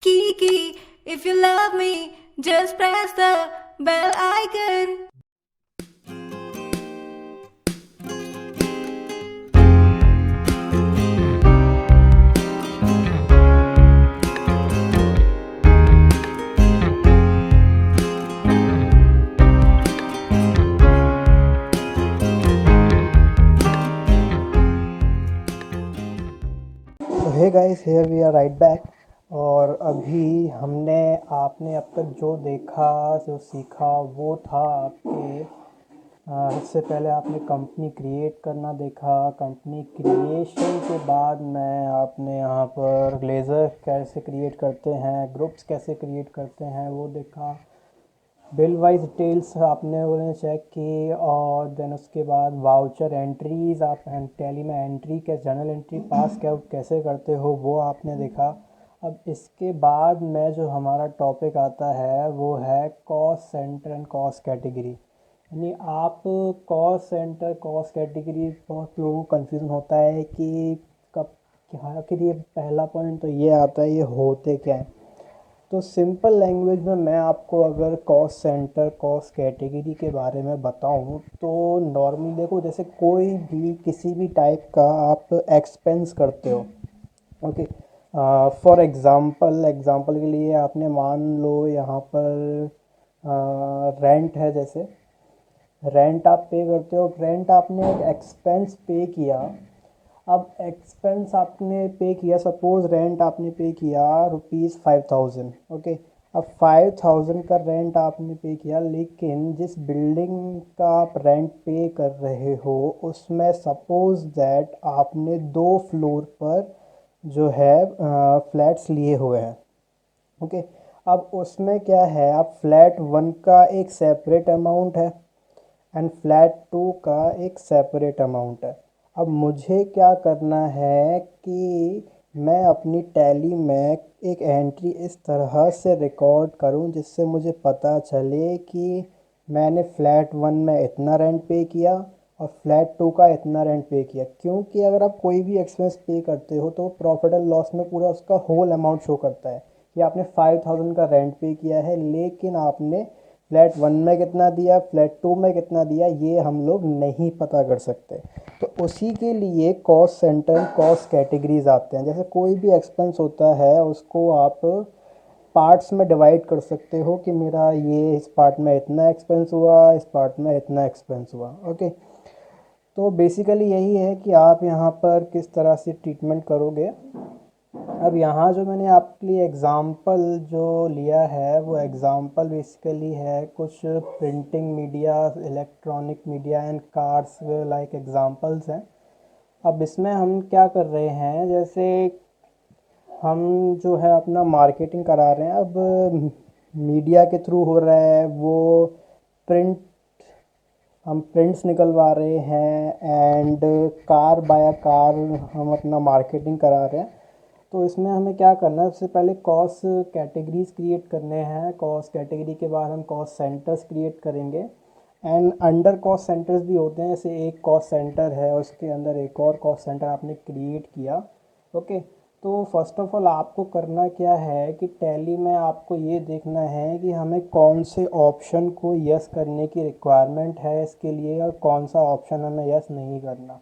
Kiki, if you love me, just press the bell icon. तो hey guys, here we are right back. और अभी हमने आपने अब तक जो देखा जो सीखा वो था आपके इससे पहले आपने कंपनी क्रिएट करना देखा। कंपनी क्रिएशन के बाद मैं आपने यहाँ पर ग्लेज़र कैसे क्रिएट करते हैं, ग्रुप्स कैसे क्रिएट करते हैं वो देखा। बिल वाइज डिटेल्स आपने उन्हें चेक की और देन उसके बाद वाउचर एंट्रीज़ आप टैली में एंट्री के जर्नल एंट्री पास कैसे करते हो वो आपने देखा। अब इसके बाद में जो हमारा टॉपिक आता है वो है cost centre and cost category. यानी आप कॉस्ट सेंटर कॉस्ट कैटेगरी, बहुत लोगों को कन्फ्यूज़न होता है कि कब क्या आखिर ये पहला पॉइंट तो ये आता है, ये होते क्या है। तो सिंपल लैंग्वेज में मैं आपको अगर कॉस्ट सेंटर कॉस्ट कैटेगरी के बारे में बताऊं तो नॉर्मली देखो, जैसे कोई भी किसी भी टाइप का आप एक्सपेंस करते हो, ओके। फॉर एग्ज़ाम्पल के लिए आपने मान लो यहाँ पर रेंट है। जैसे रेंट आप पे करते हो, रेंट आपने एक एक्सपेंस पे किया। अब एक्सपेंस आपने पे किया, सपोज़ रेंट आपने पे किया ₹5000, ओके। अब 5000 का रेंट आपने पे किया, लेकिन जिस बिल्डिंग का आप रेंट पे कर रहे हो उसमें सपोज़ दैट आपने 2 फ्लोर पर जो है फ्लैट्स लिए हुए हैं, ओके। अब उसमें क्या है, आप फ्लैट 1 का एक सेपरेट अमाउंट है एंड फ्लैट 2 का एक सेपरेट अमाउंट है। अब मुझे क्या करना है कि मैं अपनी टैली में एक एंट्री इस तरह से रिकॉर्ड करूं जिससे मुझे पता चले कि मैंने फ्लैट 1 में इतना रेंट पे किया और फ्लैट 2 का इतना रेंट पे किया। क्योंकि अगर आप कोई भी एक्सपेंस पे करते हो तो प्रॉफिट एंड लॉस में पूरा उसका होल अमाउंट शो करता है कि आपने 5000 का रेंट पे किया है, लेकिन आपने फ्लैट 1 में कितना दिया, फ्लैट 2 में कितना दिया, ये हम लोग नहीं पता कर सकते। तो उसी के लिए कॉस्ट सेंटर कॉस्ट कैटेगरीज आते हैं। जैसे कोई भी एक्सपेंस होता है उसको आप पार्ट्स में डिवाइड कर सकते हो कि मेरा ये इस पार्ट में इतना एक्सपेंस हुआ, इस पार्ट में इतना एक्सपेंस हुआ, ओके। तो बेसिकली यही है कि आप यहाँ पर किस तरह से ट्रीटमेंट करोगे। अब यहाँ जो मैंने आपके लिए एग्ज़ाम्पल जो लिया है वो एग्ज़ाम्पल बेसिकली है कुछ printing media, electronic media and cars like examples हैं। अब इसमें हम क्या कर रहे हैं, जैसे हम जो है अपना मार्केटिंग करा रहे हैं। अब मीडिया के थ्रू हो रहा है वो प्रिंट, हम प्रिंट्स निकलवा रहे हैं एंड कार बाय कार हम अपना मार्केटिंग करा रहे हैं। तो इसमें हमें क्या करना है, सबसे पहले कॉस्ट कैटेगरीज क्रिएट करने हैं। कॉस्ट कैटेगरी के बाद हम कॉस्ट सेंटर्स क्रिएट करेंगे एंड अंडर कॉस्ट सेंटर्स भी होते हैं। जैसे एक कॉस्ट सेंटर है, उसके अंदर एक और कॉस्ट सेंटर आपने क्रिएट किया, ओके। तो फर्स्ट ऑफ ऑल आपको करना क्या है कि टैली में आपको ये देखना है कि हमें कौन से ऑप्शन को यस करने की रिक्वायरमेंट है इसके लिए और कौन सा ऑप्शन हमें यस नहीं करना,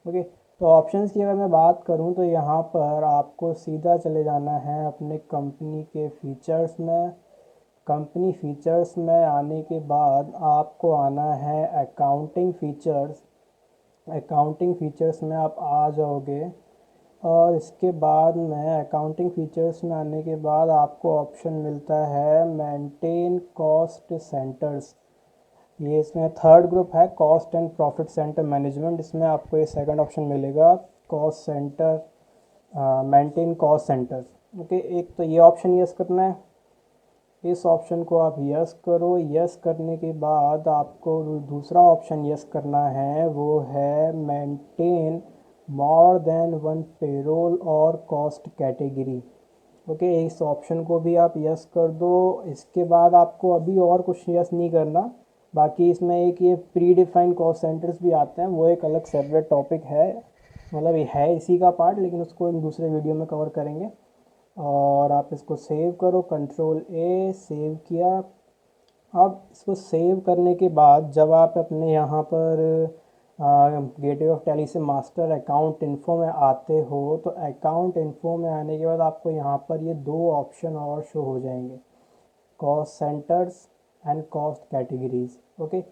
ओके। तो ऑप्शंस की अगर मैं बात करूं तो यहाँ पर आपको सीधा चले जाना है अपने कंपनी के फीचर्स में। कंपनी फीचर्स में आने के बाद आपको आना है अकाउंटिंग फीचर्स। अकाउंटिंग फीचर्स में आप आ जाओगे और इसके बाद में अकाउंटिंग फीचर्स में आने के बाद आपको ऑप्शन मिलता है मेंटेन कॉस्ट सेंटर्स। ये इसमें थर्ड ग्रुप है cost and profit centre management. इसमें आपको ये सेकंड ऑप्शन मिलेगा cost centre, maintain cost centres, okay. एक तो ये ऑप्शन यस करना है, इस ऑप्शन को आप यस करो। यस करने के बाद आपको दूसरा ऑप्शन यस करना है, वो है maintain more than one payroll और कॉस्ट कैटेगरी, ओके। इस ऑप्शन को भी आप यस कर दो। इसके बाद आपको अभी और कुछ यस नहीं करना। बाकी इसमें एक ये प्री डिफाइंड कॉस्ट सेंटर्स भी आते हैं, वो एक अलग सेपरेट टॉपिक है, मतलब ये है इसी का पार्ट, लेकिन उसको हम दूसरे वीडियो में कवर करेंगे। और आप इसको सेव करो, कंट्रोल ए, सेव किया। अब इसको सेव करने के बाद जब आप अपने यहाँ पर गेटवे ऑफ टैली से मास्टर अकाउंट इन्फो में आते हो, तो अकाउंट इन्फो में आने के बाद आपको यहाँ पर ये दो ऑप्शन और शो हो जाएंगे, cost centres and cost categories. Okay,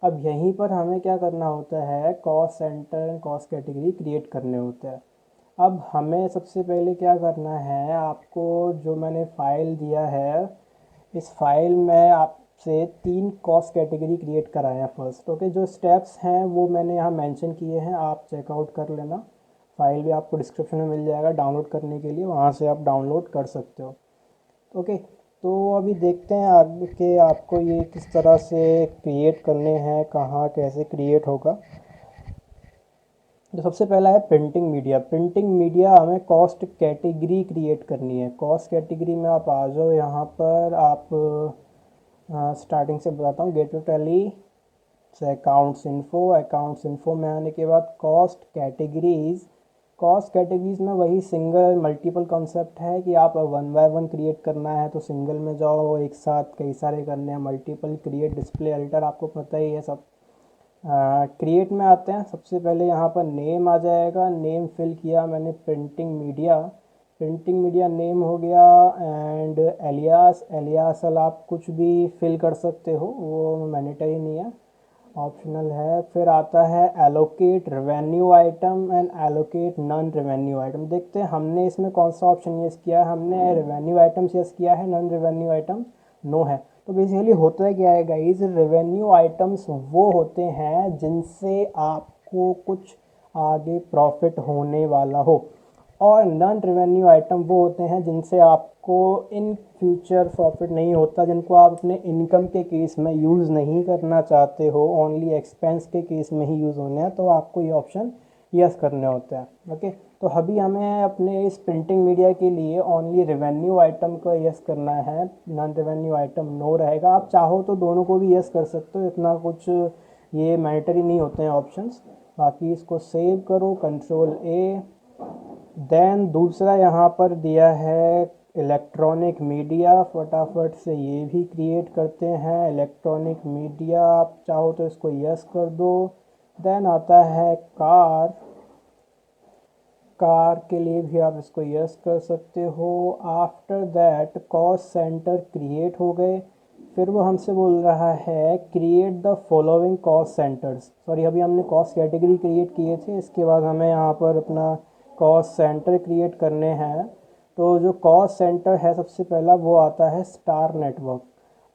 अब यहीं पर हमें क्या करना होता है, cost centre and cost category create करने होते हैं। अब हमें सबसे पहले क्या करना है, आपको जो मैंने फ़ाइल दिया है, इस फाइल में आपसे 3 कॉस्ट कैटेगरी क्रिएट कराए हैं फर्स्ट। ओके, जो स्टेप्स हैं वो मैंने यहाँ मेंशन किए हैं, आप चेकआउट कर लेना। फाइल भी आपको डिस्क्रिप्शन में मिल जाएगा डाउनलोड करने के लिए, वहाँ से आप डाउनलोड कर सकते हो। ओके, तो अभी देखते हैं आगे के आपको ये किस तरह से क्रिएट करने हैं, कहाँ कैसे क्रिएट होगा। तो सबसे पहला है प्रिंटिंग मीडिया। प्रिंटिंग मीडिया हमें कॉस्ट कैटेगरी क्रिएट करनी है। कॉस्ट कैटेगरी में आप आ जाओ, यहाँ पर आप स्टार्टिंग से बताता हूँ, गेट टू टैली से अकाउंट्स इन्फो में आने के बाद कॉस्ट कैटेगरीज। कॉस्ट कैटेगरीज में वही सिंगल मल्टीपल कॉन्सेप्ट है कि आप 1 बाय 1 क्रिएट करना है तो सिंगल में जाओ, एक साथ कई सारे करने हैं, मल्टीपल क्रिएट, डिस्प्ले, अल्टर, आपको पता ही है सब। क्रिएट में आते हैं, सबसे पहले यहाँ पर नेम आ जाएगा, नेम फिल किया मैंने printing media, printing media name हो गया। एंड एलियास, एलियासल आप कुछ भी फिल कर सकते हो, वो मैंडेटरी नहीं है, ऑप्शनल है। फिर आता है allocate revenue item and allocate non revenue item. देखते हैं हमने इसमें कौन सा ऑप्शन यस किया है। हमने रेवेन्यू आइटम्स यस किया है, नॉन रेवेन्यू आइटम नो है। तो बेसिकली होता है क्या है गाइस, रेवेन्यू आइटम्स वो होते हैं जिनसे आपको कुछ आगे प्रॉफिट होने वाला हो, और नॉन रेवेन्यू आइटम वो होते हैं जिनसे आपको इन फ्यूचर प्रॉफिट नहीं होता, जिनको आप अपने इनकम के केस में यूज़ नहीं करना चाहते हो, ओनली एक्सपेंस के केस में ही यूज़ होने हैं, तो आपको ये ऑप्शन यस करने होते हैं। ओके, तो अभी हमें अपने इस प्रिंटिंग मीडिया के लिए ओनली रेवेन्यू आइटम को यस करना है, नॉन रेवेन्यू आइटम नो रहेगा। आप चाहो तो दोनों को भी यस कर सकते हो, इतना कुछ ये मैंडेटरी नहीं होते हैं ऑप्शंस। बाकी इसको सेव करो, कंट्रोल ए। देन दूसरा यहाँ पर दिया है इलेक्ट्रॉनिक मीडिया, फटाफट से ये भी क्रिएट करते हैं। इलेक्ट्रॉनिक मीडिया आप चाहो तो इसको यस कर दो। देन आता है कार, कार के लिए भी आप इसको यस कर सकते हो। After that cost centre create हो गए। फिर वो हमसे बोल रहा है create the following cost centres. Sorry, अभी हमने कॉस्ट कैटेगरी क्रिएट किए थे, इसके बाद हमें यहाँ पर अपना कॉस्ट सेंटर क्रिएट करने हैं। तो जो कॉस्ट सेंटर है सबसे पहला वो आता है स्टार नेटवर्क।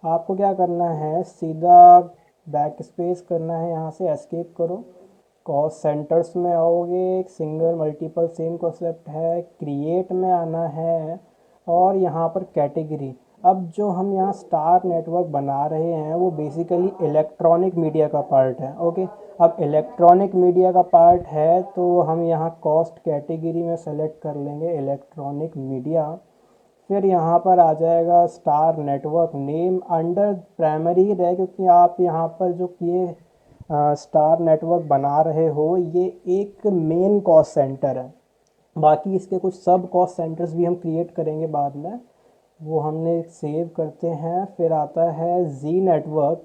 आपको क्या करना है, सीधा बैक स्पेस करना है, यहाँ से एस्केप करो, कॉस्ट सेंटर्स में आओगे, एक सिंगल मल्टीपल सेम कॉन्सेप्ट है, क्रिएट में आना है, और यहाँ पर कैटेगरी। अब जो हम यहाँ स्टार नेटवर्क बना रहे हैं वो बेसिकली इलेक्ट्रॉनिक मीडिया का पार्ट है। ओके, अब इलेक्ट्रॉनिक मीडिया का पार्ट है तो हम यहाँ कॉस्ट कैटेगरी में सेलेक्ट कर लेंगे इलेक्ट्रॉनिक मीडिया। फिर यहाँ पर आ जाएगा star network name, under primary रहे क्योंकि आप यहाँ पर जो ये स्टार नेटवर्क बना रहे हो ये एक मेन कॉस्ट सेंटर है। बाकी इसके कुछ सब कॉस्ट सेंटर्स भी हम क्रिएट करेंगे बाद में, वो हमने सेव करते हैं। फिर आता है जी नेटवर्क,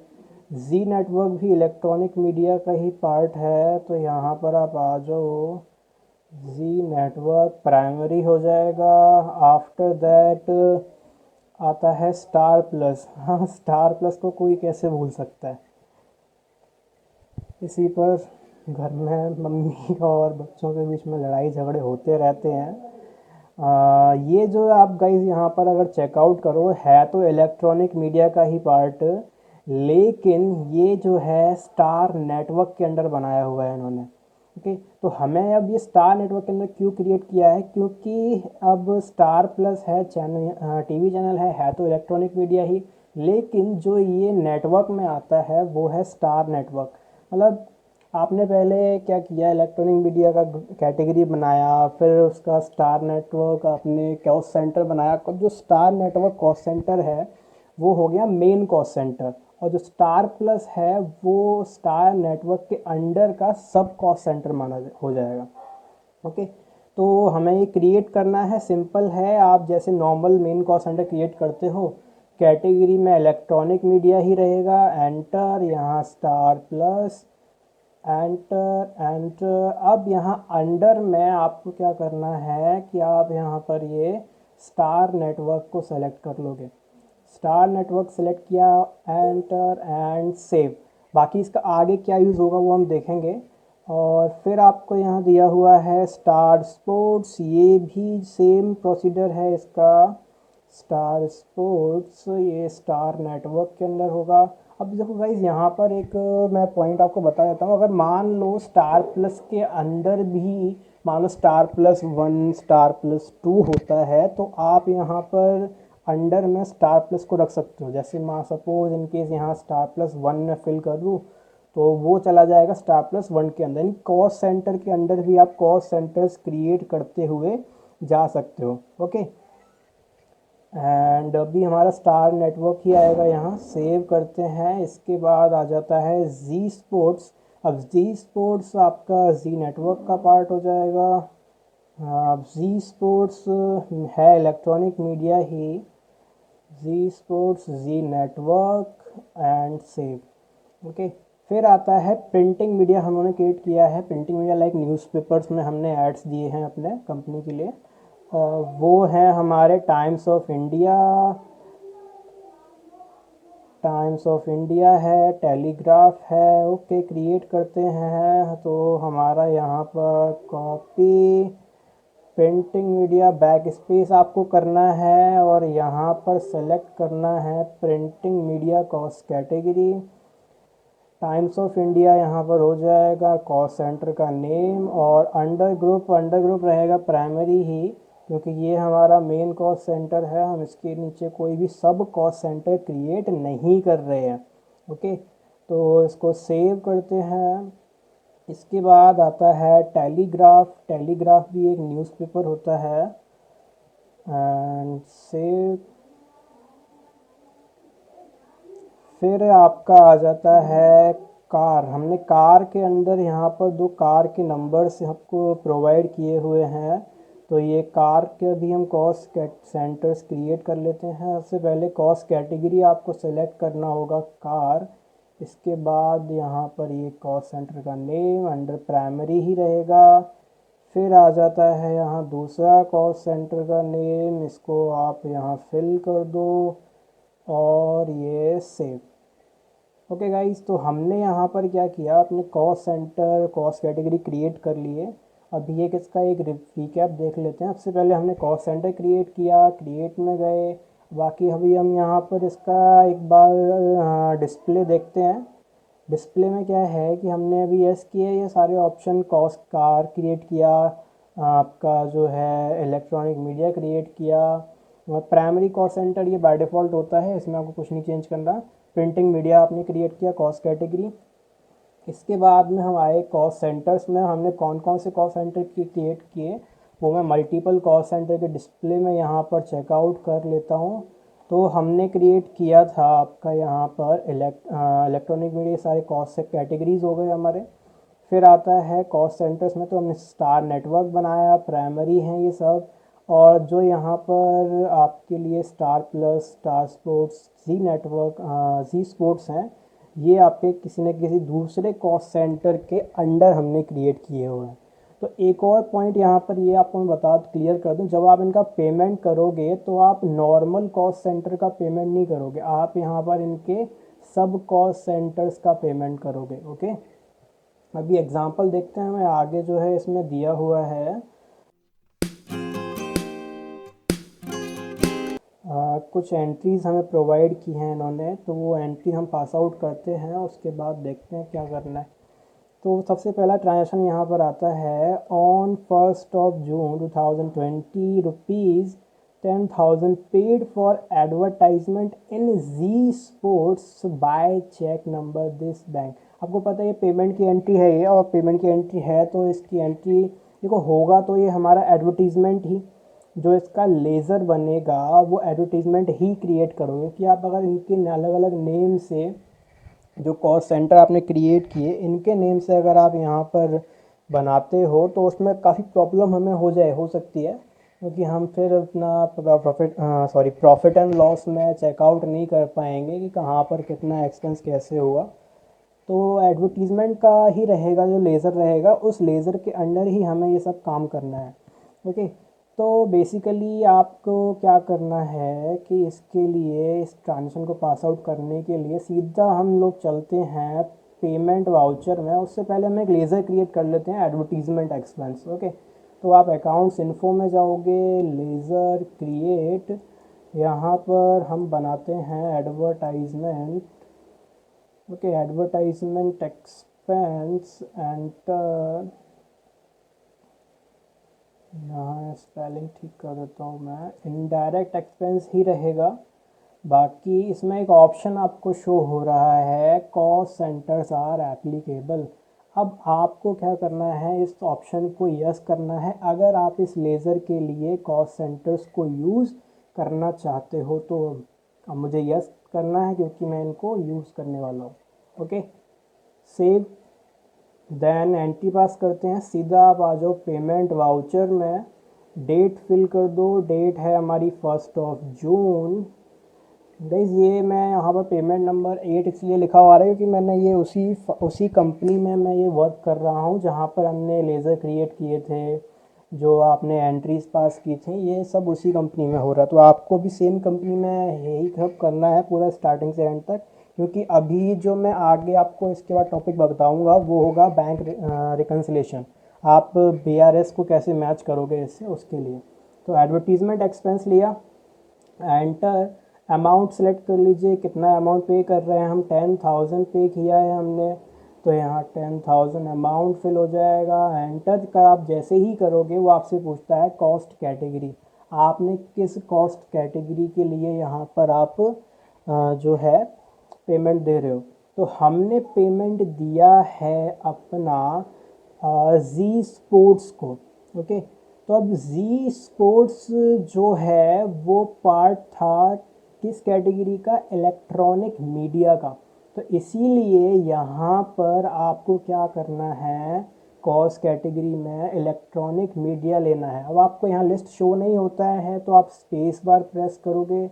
जी नेटवर्क भी इलेक्ट्रॉनिक मीडिया का ही पार्ट है, तो यहाँ पर आप आ जाओ, जी नेटवर्क प्राइमरी हो जाएगा। आफ्टर दैट आता है स्टार प्लस। हाँ, स्टार प्लस को कोई कैसे भूल सकता है। इसी पर घर में मम्मी और बच्चों के बीच में लड़ाई झगड़े होते रहते हैं। ये जो आप गाइस यहाँ पर अगर चेकआउट करो है तो इलेक्ट्रॉनिक मीडिया का ही पार्ट, लेकिन ये जो है स्टार नेटवर्क के अंडर बनाया हुआ है इन्होंने। ओके, तो हमें अब ये स्टार नेटवर्क के अंदर क्यों क्रिएट किया है, क्योंकि अब स्टार प्लस है चैनल, टीवी चैनल है तो इलेक्ट्रॉनिक मीडिया ही, लेकिन जो ये नेटवर्क में आता है वो है स्टार नेटवर्क। मतलब आपने पहले क्या किया, इलेक्ट्रॉनिक मीडिया का कैटेगरी बनाया, फिर उसका स्टार नेटवर्क आपने कॉस्ट सेंटर बनाया। अब जो स्टार नेटवर्क कॉस्ट सेंटर है वो हो गया मेन कॉस्ट सेंटर, और जो स्टार प्लस है वो स्टार नेटवर्क के अंडर का सब कॉस्ट सेंटर माना हो जाएगा। ओके, तो हमें ये क्रिएट करना है, सिंपल है। आप जैसे normal main cost centre create करते हो, कैटेगरी में इलेक्ट्रॉनिक मीडिया ही रहेगा, एंटर, यहाँ स्टार प्लस, एंटर एंटर। अब यहाँ अंडर में आपको क्या करना है कि आप यहाँ पर ये स्टार नेटवर्क को सेलेक्ट कर लोगे। स्टार नेटवर्क सेलेक्ट किया, एंटर एंड सेव। बाकी इसका आगे क्या यूज़ होगा वो हम देखेंगे। और फिर आपको यहाँ दिया हुआ है स्टार स्पोर्ट्स, ये भी सेम प्रोसीजर है इसका। स्टार स्पोर्ट्स ये स्टार नेटवर्क के अंदर होगा। अब देखो गाइज, यहाँ पर एक मैं पॉइंट आपको बता देता हूँ। अगर मान लो स्टार प्लस के अंदर भी मान लो स्टार प्लस 1 स्टार प्लस 2 होता है, तो आप यहाँ पर अंडर में स्टार प्लस को रख सकते हो। जैसे मान सपोज इन केस यहाँ स्टार प्लस 1 में फिल कर दूँ तो वो चला जाएगा स्टार प्लस 1 के अंदर। यानी कॉस्ट सेंटर के अंदर भी आप कॉस्ट सेंटर्स क्रिएट करते हुए जा सकते हो। ओके, एंड अभी हमारा स्टार नेटवर्क ही आएगा, यहाँ सेव करते हैं। इसके बाद आ जाता है जी स्पोर्ट्स। अब जी स्पोर्ट्स आपका जी नेटवर्क का पार्ट हो जाएगा। अब जी स्पोर्ट्स है इलेक्ट्रॉनिक मीडिया ही, Zee Sports Zee network and save. Okay, फिर आता है प्रिंटिंग मीडिया। हमने क्रिएट किया है प्रिंटिंग मीडिया, लाइक न्यूज़पेपर्स में हमने एड्स दिए हैं अपने कंपनी के लिए, और वो है हमारे times of India, times of India है, टेलीग्राफ है। ओके, क्रिएट करते हैं तो हमारा यहाँ पर copy printing media back space आपको करना है, और यहाँ पर सेलेक्ट करना है printing media cost category. Times of India यहाँ पर हो जाएगा, कॉस्ट सेंटर का नेम, और अंडर ग्रुप रहेगा प्राइमरी ही, क्योंकि ये हमारा मेन कॉस्ट सेंटर है। हम इसके नीचे कोई भी सब कॉस्ट सेंटर क्रिएट नहीं कर रहे हैं। ओके, तो इसको सेव करते हैं। इसके बाद आता है टेलीग्राफ। टेलीग्राफ भी एक न्यूज़पेपर होता है, एंड सेव। फिर आपका आ जाता है कार। हमने कार के अंदर यहाँ पर 2 कार के नंबर्स आपको प्रोवाइड किए हुए हैं, तो ये कार के भी हम कॉस्ट सेंटर्स क्रिएट कर लेते हैं। सबसे पहले कॉस्ट कैटेगरी आपको सेलेक्ट करना होगा कार। इसके बाद यहाँ पर ये कॉस्ट सेंटर का नेम अंडर प्राइमरी ही रहेगा। फिर आ जाता है यहाँ दूसरा कॉस्ट सेंटर का नेम, इसको आप यहाँ फिल कर दो, और ये सेव। ओके गाइस, तो हमने यहाँ पर क्या किया, अपने cost centre cost category create कर लिए। अभी ये किसका एक रिकैप देख लेते हैं। सबसे पहले हमने कॉस्ट सेंटर क्रिएट किया, क्रिएट में गए। बाकी अभी हम यहाँ पर इसका एक बार डिस्प्ले देखते हैं। डिस्प्ले में क्या है कि हमने अभी यस किए ये सारे ऑप्शन, कॉस्ट कार क्रिएट किया, आपका जो है इलेक्ट्रॉनिक मीडिया क्रिएट किया, प्राइमरी कॉस्ट सेंटर ये बाय डिफ़ॉल्ट होता है, इसमें आपको कुछ नहीं चेंज करना। प्रिंटिंग मीडिया आपने क्रिएट किया, कॉस्ट कैटेगरी। इसके बाद में हम आए कॉस्ट सेंटर्स में। हमने कौन कौन से कॉस्ट सेंटर क्रिएट किए वो मैं मल्टीपल कॉस्ट सेंटर के डिस्प्ले में यहाँ पर चेकआउट कर लेता हूँ। तो हमने क्रिएट किया था आपका यहाँ पर इलेक्ट्रॉनिक मीडिया, सारे कॉस्ट से कैटेगरीज हो गए हमारे। फिर आता है कॉस्ट सेंटर्स में, तो हमने स्टार नेटवर्क बनाया, प्राइमरी हैं ये सब। और जो यहाँ पर आपके लिए Star Plus, Star Sports, Zee network, Zee Sports हैं, ये आपके किसी न किसी दूसरे कॉस्ट सेंटर के अंडर हमने क्रिएट किए हुए हैं। तो एक और पॉइंट यहाँ पर ये आपको मैं बता क्लियर कर दूँ, जब आप इनका पेमेंट करोगे तो आप नॉर्मल कॉस्ट सेंटर का पेमेंट नहीं करोगे, आप यहाँ पर इनके सब कॉस्ट सेंटर्स का पेमेंट करोगे। ओके, अभी एग्जांपल देखते हैं हमें आगे जो है इसमें दिया हुआ है। कुछ एंट्रीज़ हमें प्रोवाइड की हैं इन्होंने, तो वो एंट्री हम पास आउट करते हैं, उसके बाद देखते हैं क्या करना है। तो सबसे पहला ट्रांजेक्शन यहाँ पर आता है, on 1 June 2020 rupees 10,000 paid for advertisement in Zee Sports by cheque number this bank. आपको पता है ये पेमेंट की एंट्री है ये, और पेमेंट की एंट्री है तो इसकी एंट्री देखो होगा तो ये हमारा एडवर्टीज़मेंट ही, जो इसका लेज़र बनेगा वो एडवर्टीज़मेंट ही क्रिएट करोगे। कि आप अगर इनके अलग अलग नेम से जो कॉस्ट सेंटर आपने क्रिएट किए, इनके नेम से अगर आप यहाँ पर बनाते हो तो उसमें काफ़ी प्रॉब्लम हमें हो सकती है, क्योंकि हम फिर अपना प्रॉफिट एंड लॉस में चेकआउट नहीं कर पाएंगे कि कहाँ पर कितना एक्सपेंस कैसे हुआ। तो एडवर्टीज़मेंट का ही रहेगा, जो लेज़र रहेगा उस लेज़र के अंडर ही हमें ये सब काम करना है। ओके, तो बेसिकली आपको क्या करना है कि इसके लिए, इस ट्रांजेक्शन को पास आउट करने के लिए सीधा हम लोग चलते हैं पेमेंट वाउचर में। उससे पहले हम एक लेज़र क्रिएट कर लेते हैं एडवर्टीज़मेंट एक्सपेंस। ओके, तो आप अकाउंट्स इन्फो में जाओगे, लेज़र क्रिएट, यहाँ पर हम बनाते हैं advertisement. Okay, advertisement expense, enter. यहाँ स्पेलिंग ठीक कर देता हूँ मैं, इनडायरेक्ट एक्सपेंस ही रहेगा। बाकी इसमें एक ऑप्शन आपको शो हो रहा है, कॉस्ट सेंटर्स आर एप्लीकेबल। अब आपको क्या करना है, इस ऑप्शन को यस करना है अगर आप इस लेज़र के लिए कॉस्ट सेंटर्स को यूज़ करना चाहते हो। तो अब मुझे यस करना है क्योंकि मैं इनको यूज़ करने वाला हूँ। Okay, save, then entry pass करते हैं, सीधा आप आ जाओ पेमेंट वाउचर में, डेट फिल कर दो। डेट है हमारी 1 जून। गाइस ये मैं यहाँ पर पेमेंट नंबर 8 इसलिए लिखा हुआ है क्योंकि मैंने ये उसी कंपनी में मैं ये वर्क कर रहा हूँ जहाँ पर हमने लेज़र क्रिएट किए थे, जो आपने एंट्रीज पास की थी, ये सब उसी कंपनी में हो रहा है। तो आपको भी सेम कंपनी में यही सब करना है पूरा स्टार्टिंग से एंड तक, क्योंकि अभी जो मैं आगे आपको इसके बाद टॉपिक बताऊंगा वो होगा बैंक रिकन्सिलेशन। आप BRS को कैसे मैच करोगे इससे, उसके लिए। तो एडवर्टीज़मेंट एक्सपेंस लिया, एंटर, अमाउंट सेलेक्ट कर लीजिए, कितना अमाउंट पे कर रहे हैं हम, 10,000 पे किया है हमने, तो यहाँ 10,000 अमाउंट फिल हो जाएगा। एंटर का आप जैसे ही करोगे वो आपसे पूछता है कॉस्ट कैटेगरी, आपने किस कॉस्ट कैटेगरी के लिए यहाँ पर आप जो है पेमेंट दे रहे हो। तो हमने पेमेंट दिया है अपना जी स्पोर्ट्स को। ओके, तो अब जी स्पोर्ट्स जो है वो पार्ट था किस कैटेगरी का, इलेक्ट्रॉनिक मीडिया का। तो इसीलिए यहाँ पर आपको क्या करना है, कॉस्ट कैटेगरी में इलेक्ट्रॉनिक मीडिया लेना है। अब आपको यहाँ लिस्ट शो नहीं होता है तो आप स्पेस बार प्रेस करोगे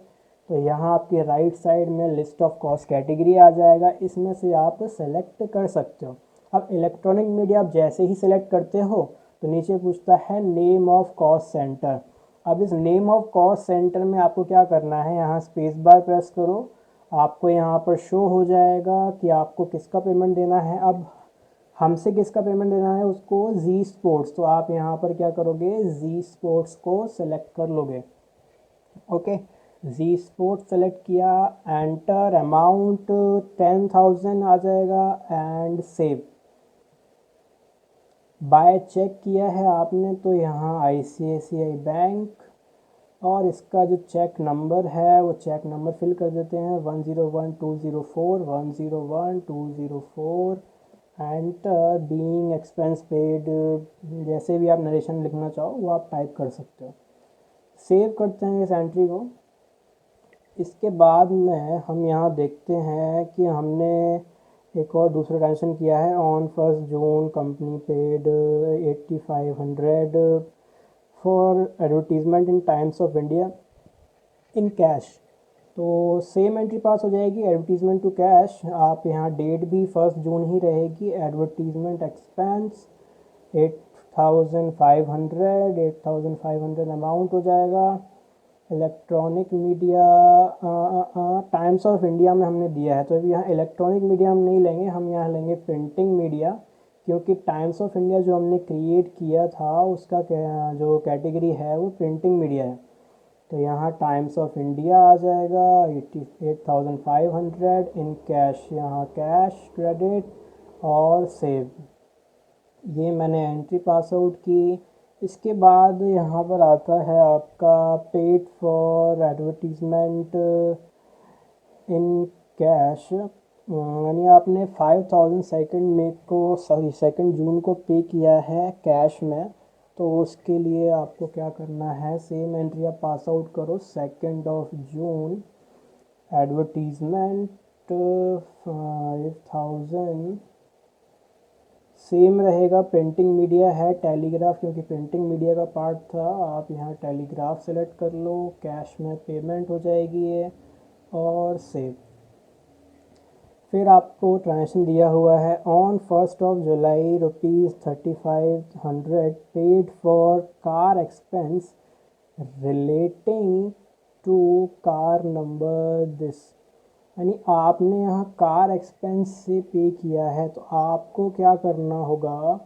तो यहाँ आपके राइट साइड में लिस्ट ऑफ कॉस्ट कैटेगरी आ जाएगा, इसमें से आप सेलेक्ट कर सकते हो। अब इलेक्ट्रॉनिक मीडिया आप जैसे ही सेलेक्ट करते हो तो नीचे पूछता है नेम ऑफ कॉस्ट सेंटर। अब इस नेम ऑफ कॉस्ट सेंटर में आपको क्या करना है, यहाँ स्पेस बार प्रेस करो, आपको यहाँ पर शो हो जाएगा कि आपको किसका पेमेंट देना है। अब हमसे किसका पेमेंट देना है, उसको जी स्पोर्ट्स। तो आप यहाँ पर क्या करोगे, जी स्पोर्ट्स को सेलेक्ट कर लोगे। ओके, जी स्पोर्ट्स सेलेक्ट किया, एंटर, अमाउंट 10,000 आ जाएगा, एंड सेव। बाय चेक किया है आपने तो यहाँ ICICI बैंक, और इसका जो चेक नंबर है वो चेक नंबर फिल कर देते हैं, 101204 101204। एंटर, बीइंग एक्सपेंस पेड, जैसे भी आप नरेशन लिखना चाहो वो आप टाइप कर सकते हो। सेव करते हैं इस एंट्री को। इसके बाद में हम यहाँ देखते हैं कि हमने एक और दूसरा ट्रांजेक्शन किया है, on 1 June company paid 8500 for advertisement in times of India in cash. तो सेम एंट्री पास हो जाएगी, एडवर्टीजमेंट टू कैश। आप यहाँ डेट भी 1 जून ही रहेगी, एडवर्टीजमेंट एक्सपेंस 8,500 अमाउंट हो जाएगा। Electronic media times of India में हमने दिया है, तो अभी यहाँ इलेक्ट्रॉनिक मीडिया हम नहीं लेंगे, हम यहाँ लेंगे प्रिंटिंग मीडिया, क्योंकि टाइम्स ऑफ इंडिया जो हमने क्रिएट किया था उसका जो कैटेगरी है वो प्रिंटिंग मीडिया है। तो यहाँ टाइम्स ऑफ इंडिया आ जाएगा, 88,500 इन कैश, यहाँ कैश क्रेडिट और सेव। ये मैंने एंट्री पास आउट की। इसके बाद यहाँ पर आता है आपका paid for advertisement in cash, यानी आपने 5,000 2 जून को पे किया है कैश में। तो उसके लिए आपको क्या करना है, सेम एंट्री आप पास आउट करो, 2 जून एडवर्टीजमेंट 5,000 सेम रहेगा। प्रिंटिंग मीडिया है टेलीग्राफ, क्योंकि प्रिंटिंग मीडिया का पार्ट था। आप यहाँ टेलीग्राफ सेलेक्ट कर लो, कैश में पेमेंट हो जाएगी ये, और सेव। फिर आपको ट्रांजेक्शन दिया हुआ है on 1st of July ₹3500 paid for car expense relating to car number this. यानी आपने यहाँ कार एक्सपेंस से पे किया है, तो आपको क्या करना होगा,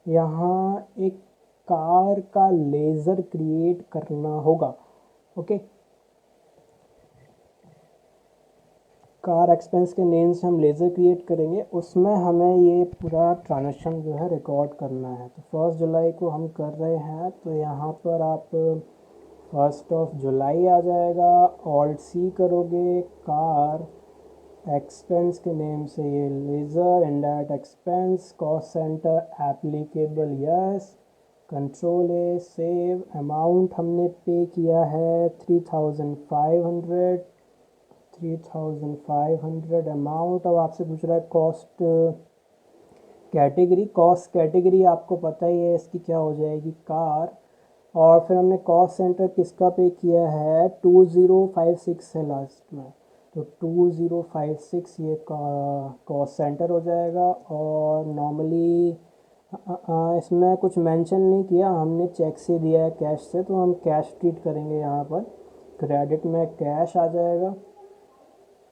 यहाँ एक कार का लेज़र क्रिएट करना होगा। ओके, कार एक्सपेंस के नेम से हम लेज़र क्रिएट करेंगे, उसमें हमें ये पूरा ट्रांजेक्शन जो है रिकॉर्ड करना है। तो 1 जुलाई को हम कर रहे हैं, तो यहाँ पर आप 1 जुलाई आ जाएगा, ऑल्ट सी करोगे, कार एक्सपेंस के नेम से ये laser, indirect expense, cost centre applicable, yes, control ए, सेव। अमाउंट हमने पे किया है 3500 अमाउंट। अब आपसे पूछ रहा है कॉस्ट कैटेगरी। कॉस्ट कैटेगरी आपको पता ही है इसकी क्या हो जाएगी, कार। और फिर हमने कॉस्ट सेंटर किसका पे किया है, 2056 है लास्ट में, तो 2056 ये कॉस्ट सेंटर हो जाएगा। और नॉर्मली इसमें कुछ मेंशन नहीं किया, हमने चेक से दिया है, कैश से, तो हम कैश ट्रीट करेंगे। यहाँ पर क्रेडिट में कैश आ जाएगा,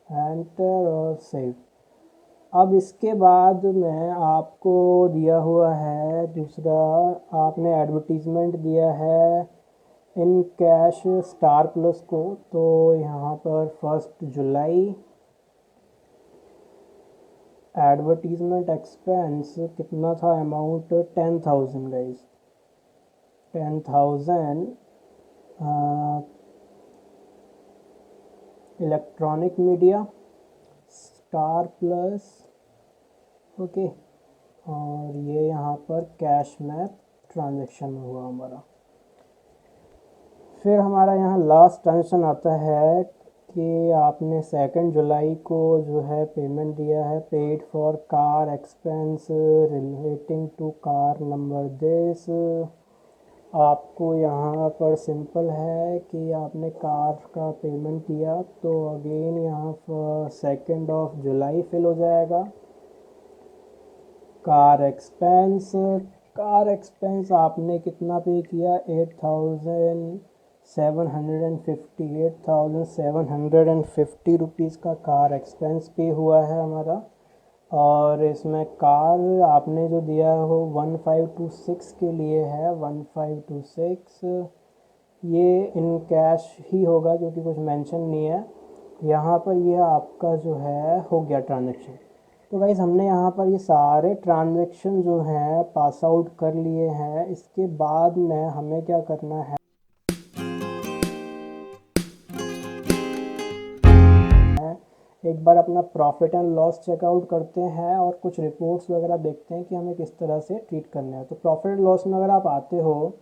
एंटर और सेव। अब इसके बाद में आपको दिया हुआ है दूसरा, आपने एडवर्टीज़मेंट दिया है इन कैश स्टार प्लस को। तो यहाँ पर 1 जुलाई एडवर्टीज़मेंट एक्सपेंस कितना था, amount 10,000 guys, 10,000 electronic media star plus. Okay, और ये यहाँ पर कैश में ट्रांजैक्शन हुआ हमारा। फिर हमारा यहाँ लास्ट ट्रांजैक्शन आता है कि आपने 2 जुलाई को जो है पेमेंट दिया है, paid for car expense relating to car number this. आपको यहाँ पर सिंपल है कि आपने कार का पेमेंट किया, तो अगेन यहाँ पर 2 जुलाई फिल हो जाएगा। कार एक्सपेंस, कार एक्सपेंस आपने कितना पे किया, 8,750 रुपीज़ का कार एक्सपेंस पे हुआ है हमारा। और इसमें कार आपने जो दिया हो 1526 के लिए है, 1526 ये इन कैश ही होगा, क्योंकि कुछ मेंशन नहीं है यहाँ पर। ये आपका जो है हो गया ट्रांजैक्शन। तो गाइस हमने यहाँ पर ये सारे ट्रांजैक्शन जो हैं पास आउट कर लिए हैं। इसके बाद में हमें क्या करना है, एक बार अपना प्रॉफिट एंड लॉस चेकआउट करते हैं और कुछ रिपोर्ट्स वगैरह देखते हैं कि हमें किस तरह से ट्रीट करना है। तो प्रॉफिट एंड लॉस में अगर आप आते हो,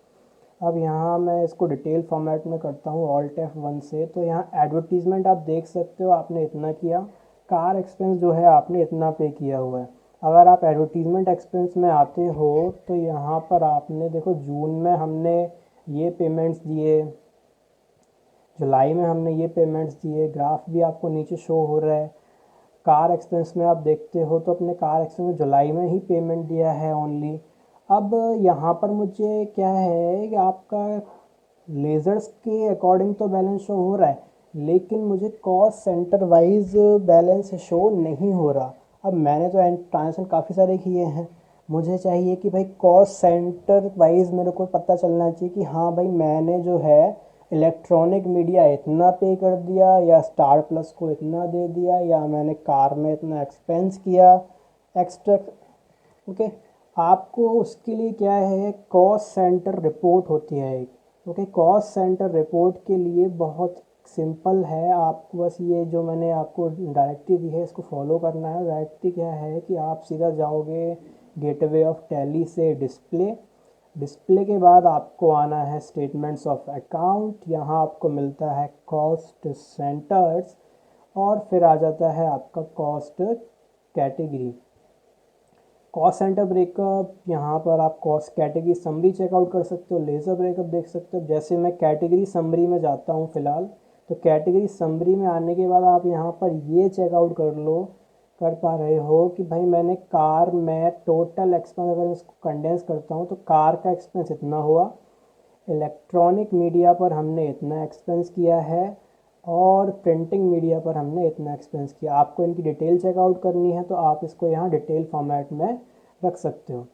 अब यहाँ मैं इसको डिटेल फॉर्मेट में करता हूँ ऑल्ट F1 से। तो यहाँ एडवर्टीज़मेंट आप देख सकते हो, आपने इतना किया। कार एक्सपेंस जो है आपने इतना पे किया हुआ है। अगर आप एडवर्टीज़मेंट एक्सपेंस में आते हो, तो यहाँ पर आपने देखो जून में हमने ये पेमेंट्स दिए, जुलाई में हमने ये पेमेंट्स दिए, ग्राफ भी आपको नीचे शो हो रहा है। कार एक्सपेंस में आप देखते हो तो अपने कार एक्सपेंस में जुलाई में ही पेमेंट दिया है ओनली। अब यहाँ पर मुझे क्या है कि आपका लेज़र्स के अकॉर्डिंग तो बैलेंस शो हो रहा है, लेकिन मुझे cost centre wise balance show नहीं हो रहा। अब मैंने तो ट्रांजेक्शन काफ़ी सारे किए हैं, मुझे चाहिए कि भाई कॉस्ट सेंटर वाइज मेरे को पता चलना चाहिए कि हाँ भाई मैंने जो है इलेक्ट्रॉनिक मीडिया इतना पे कर दिया, या स्टार प्लस को इतना दे दिया, या मैंने कार में इतना एक्सपेंस किया एक्स्ट्रा। ओके, आपको उसके लिए क्या है, कॉस्ट सेंटर रिपोर्ट होती है एक। ओके, कॉस्ट सेंटर रिपोर्ट के लिए बहुत सिंपल है, आपको बस ये जो मैंने आपको डायरेक्टरी दी है इसको फॉलो करना है। डायरेक्टरी क्या है कि आप सीधा जाओगे गेटवे ऑफ टैली से डिस्प्ले, डिस्प्ले के बाद आपको आना है स्टेटमेंट्स ऑफ अकाउंट, यहाँ आपको मिलता है कॉस्ट सेंटर्स, और फिर आ जाता है आपका cost category. Cost centre breakup, यहाँ पर आप कॉस्ट कैटेगरी समरी चेकआउट कर सकते हो, लेज़र ब्रेकअप देख सकते हो। जैसे मैं कैटेगरी समरी में जाता हूँ फ़िलहाल, तो कैटेगरी समरी में आने के बाद आप यहाँ पर ये चेकआउट कर पा रहे हो कि भाई मैंने कार में टोटल एक्सपेंस, अगर इसको कंडेंस करता हूँ तो कार का एक्सपेंस इतना हुआ, इलेक्ट्रॉनिक मीडिया पर हमने इतना एक्सपेंस किया है, और प्रिंटिंग मीडिया पर हमने इतना एक्सपेंस किया। आपको इनकी डिटेल चेकआउट करनी है तो आप इसको यहाँ डिटेल फॉर्मेट में रख सकते हो।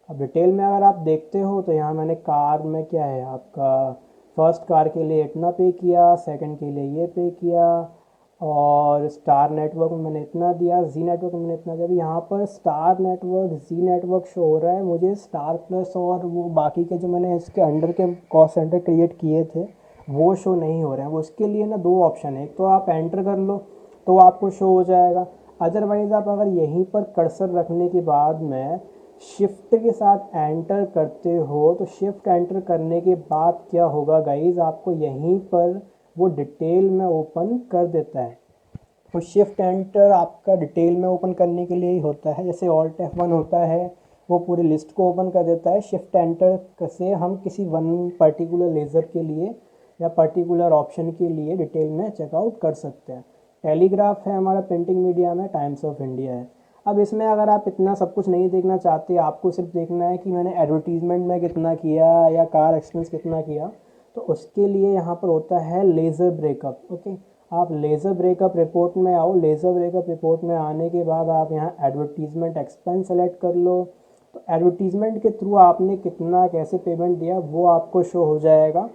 अब डिटेल में अगर आप देखते हो तो यहाँ मैंने कार में क्या है, आपका फर्स्ट कार के लिए इतना पे किया, सेकंड के लिए ये पे किया, और स्टार नेटवर्क में मैंने इतना दिया, जी नेटवर्क में मैंने इतना दिया। अभी यहाँ पर star network, G network show हो रहा है, मुझे स्टार प्लस और वो बाकी के जो मैंने इसके अंडर के कॉस्ट सेंटर क्रिएट किए थे वो शो नहीं हो रहे हैं। वो उसके लिए ना दो ऑप्शन है, एक तो आप एंटर कर लो तो आपको शो हो जाएगा, अदरवाइज़ आप अगर यहीं पर कर्सर रखने के बाद में शिफ्ट के साथ एंटर करते हो तो शिफ्ट एंटर करने के बाद क्या होगा गाइज, आपको यहीं पर वो डिटेल में ओपन कर देता है। तो शिफ्ट एंटर आपका डिटेल में ओपन करने के लिए ही होता है, जैसे ऑल्ट F1 होता है वो पूरी लिस्ट को ओपन कर देता है। शिफ्ट एंटर से हम किसी वन पर्टिकुलर लेज़र के लिए या पर्टिकुलर ऑप्शन के लिए डिटेल में चेकआउट कर सकते हैं। टेलीग्राफ है हमारा प्रिंटिंग मीडिया में, टाइम्स ऑफ इंडिया है। अब इसमें अगर आप इतना सब कुछ नहीं देखना चाहते, आपको सिर्फ देखना है कि मैंने एडवर्टीज़मेंट में कितना किया या कार एक्सपेंस कितना किया, तो उसके लिए यहाँ पर होता है लेज़र ब्रेकअप। ओके, आप लेज़र ब्रेकअप रिपोर्ट में आओ। लेज़र ब्रेकअप रिपोर्ट में आने के बाद आप यहाँ एडवर्टीज़मेंट एक्सपेंस सेलेक्ट कर लो, तो एडवर्टीज़मेंट के थ्रू आपने कितना कैसे पेमेंट दिया वो आपको शो हो जाएगा।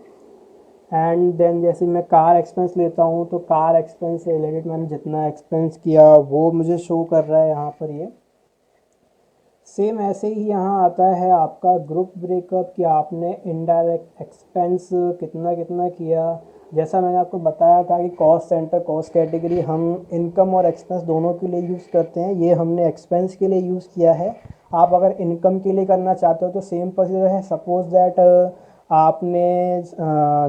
एंड देन जैसे मैं कार एक्सपेंस लेता हूँ तो कार एक्सपेंस से रिलेटेड मैंने जितना एक्सपेंस किया वो मुझे शो कर रहा है यहाँ पर। ये सेम ऐसे ही यहाँ आता है आपका ग्रुप ब्रेकअप कि आपने इनडायरेक्ट एक्सपेंस कितना कितना किया। जैसा मैंने आपको बताया था कि कॉस्ट सेंटर कॉस्ट कैटेगरी हम इनकम और एक्सपेंस दोनों के लिए यूज़ करते हैं, ये हमने एक्सपेंस के लिए यूज़ किया है। आप अगर इनकम के लिए करना चाहते हो तो सेम प्रोसीजर है। सपोज़ दैट आपने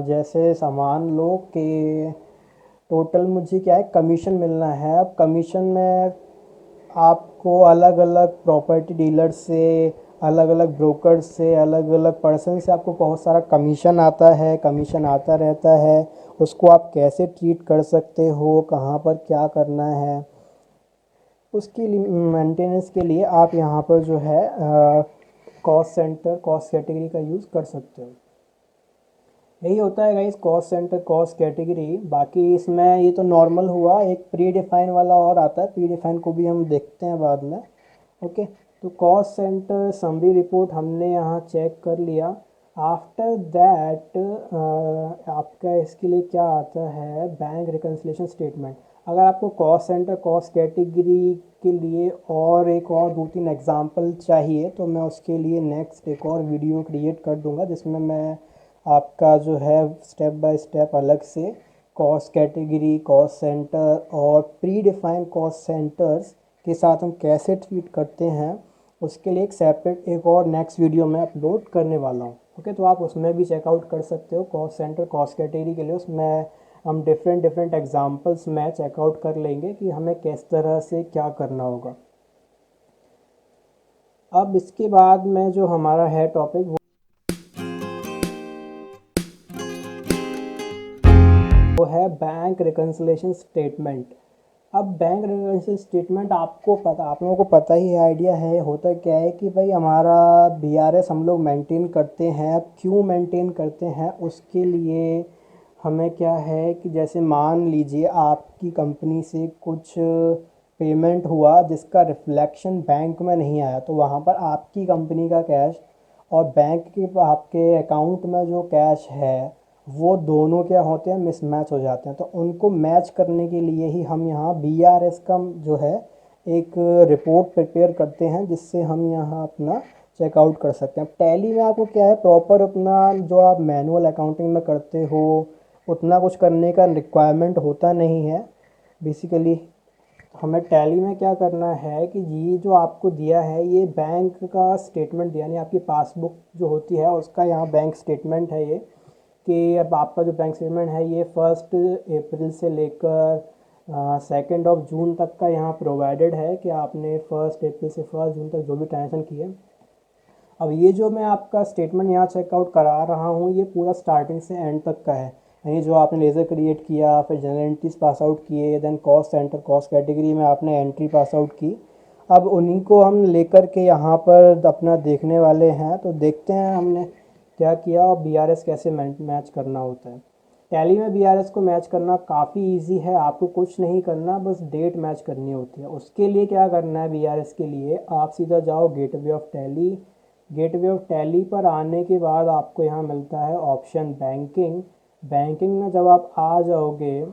जैसे सामान लो कि टोटल मुझे क्या है कमीशन मिलना है। अब कमीशन में आपको अलग अलग प्रॉपर्टी डीलर से, अलग अलग ब्रोकर से, अलग अलग पर्सन से आपको बहुत सारा कमीशन आता है, कमीशन आता रहता है। उसको आप कैसे ट्रीट कर सकते हो, कहाँ पर क्या करना है, उसकी मेंटेनेंस के लिए आप यहाँ पर जो है कॉस्ट सेंटर कॉस्ट कैटेगरी का यूज़ कर सकते हो। यही होता है guys cost centre cost category. बाकी इसमें ये तो नॉर्मल हुआ, एक प्री डिफाइन वाला और आता है, प्री डिफाइन को भी हम देखते हैं बाद में। ओके, तो कॉस्ट सेंटर समरी रिपोर्ट हमने यहाँ चेक कर लिया। आफ्टर दैट आपका इसके लिए क्या आता है, बैंक रिकन्सिलेशन स्टेटमेंट। अगर आपको कॉस्ट सेंटर कॉस्ट कैटेगरी के लिए और एक और 2-3 एग्जांपल चाहिए तो मैं उसके लिए नेक्स्ट एक और वीडियो क्रिएट कर दूंगा, जिसमें मैं आपका जो है स्टेप बाय स्टेप अलग से कॉस्ट कैटेगरी कॉस्ट सेंटर और प्री डिफाइंड कॉस्ट सेंटर्स के साथ हम कैसे ट्रीट करते हैं उसके लिए एक सेपरेट एक और नेक्स्ट वीडियो में अपलोड करने वाला हूँ। ओके, तो आप उसमें भी चेकआउट कर सकते हो कॉस्ट सेंटर कॉस्ट कैटेगरी के लिए। उसमें हम डिफरेंट एग्जांपल्स में चेकआउट कर लेंगे कि हमें किस तरह से क्या करना होगा। अब इसके बाद में जो हमारा है टॉपिक वो है बैंक रिकन्सिलेशन स्टेटमेंट। अब बैंक रिकन्सिलेशन स्टेटमेंट आपको पता, आप लोगों को पता ही है, आइडिया है। होता क्या है कि भाई हमारा BRS हम लोग मेंटेन करते हैं। अब क्यों मेंटेन करते हैं, उसके लिए हमें क्या है कि जैसे मान लीजिए आपकी कंपनी से कुछ पेमेंट हुआ जिसका रिफ्लेक्शन बैंक में नहीं आया, तो वहाँ पर आपकी कंपनी का कैश और बैंक के आपके अकाउंट में जो कैश है वो दोनों क्या होते हैं, मिसमैच हो जाते हैं। तो उनको मैच करने के लिए ही हम यहाँ BRS का जो है एक रिपोर्ट प्रिपेयर करते हैं, जिससे हम यहाँ अपना चेकआउट कर सकते हैं। टैली में आपको क्या है, प्रॉपर अपना जो आप मैनुअल अकाउंटिंग में करते हो उतना कुछ करने का रिक्वायरमेंट होता नहीं है। बेसिकली हमें टैली में क्या करना है कि ये जो आपको दिया है ये बैंक का स्टेटमेंट दिया, यानी आपकी पासबुक जो होती है उसका यहाँ बैंक स्टेटमेंट है ये, कि अब आपका जो बैंक स्टेटमेंट है ये 1 अप्रैल से लेकर 2 तक का यहाँ प्रोवाइडेड है कि आपने 1 अप्रैल से 1 जून तक जो भी ट्रांजेक्शन किए। अब ये जो मैं आपका स्टेटमेंट यहाँ चेकआउट करा रहा हूँ ये पूरा स्टार्टिंग से एंड तक का है, यानी जो आपने लेज़र क्रिएट किया, फिर जनरल एंट्रीज पास आउट किए, then cost centre cost category में आपने एंट्री पास आउट की। अब उन्हीं को हम लेकर के यहाँ पर अपना देखने वाले हैं। तो देखते हैं हमने क्या किया और BRS कैसे मैच करना होता है। टैली में BRS को मैच करना काफ़ी इजी है, आपको कुछ नहीं करना, बस डेट मैच करनी होती है। उसके लिए क्या करना है, BRS के लिए आप सीधा जाओ gateway of tally. Gateway of tally पर आने के बाद आपको यहाँ मिलता है ऑप्शन बैंकिंग। बैंकिंग में जब आप आ जाओगे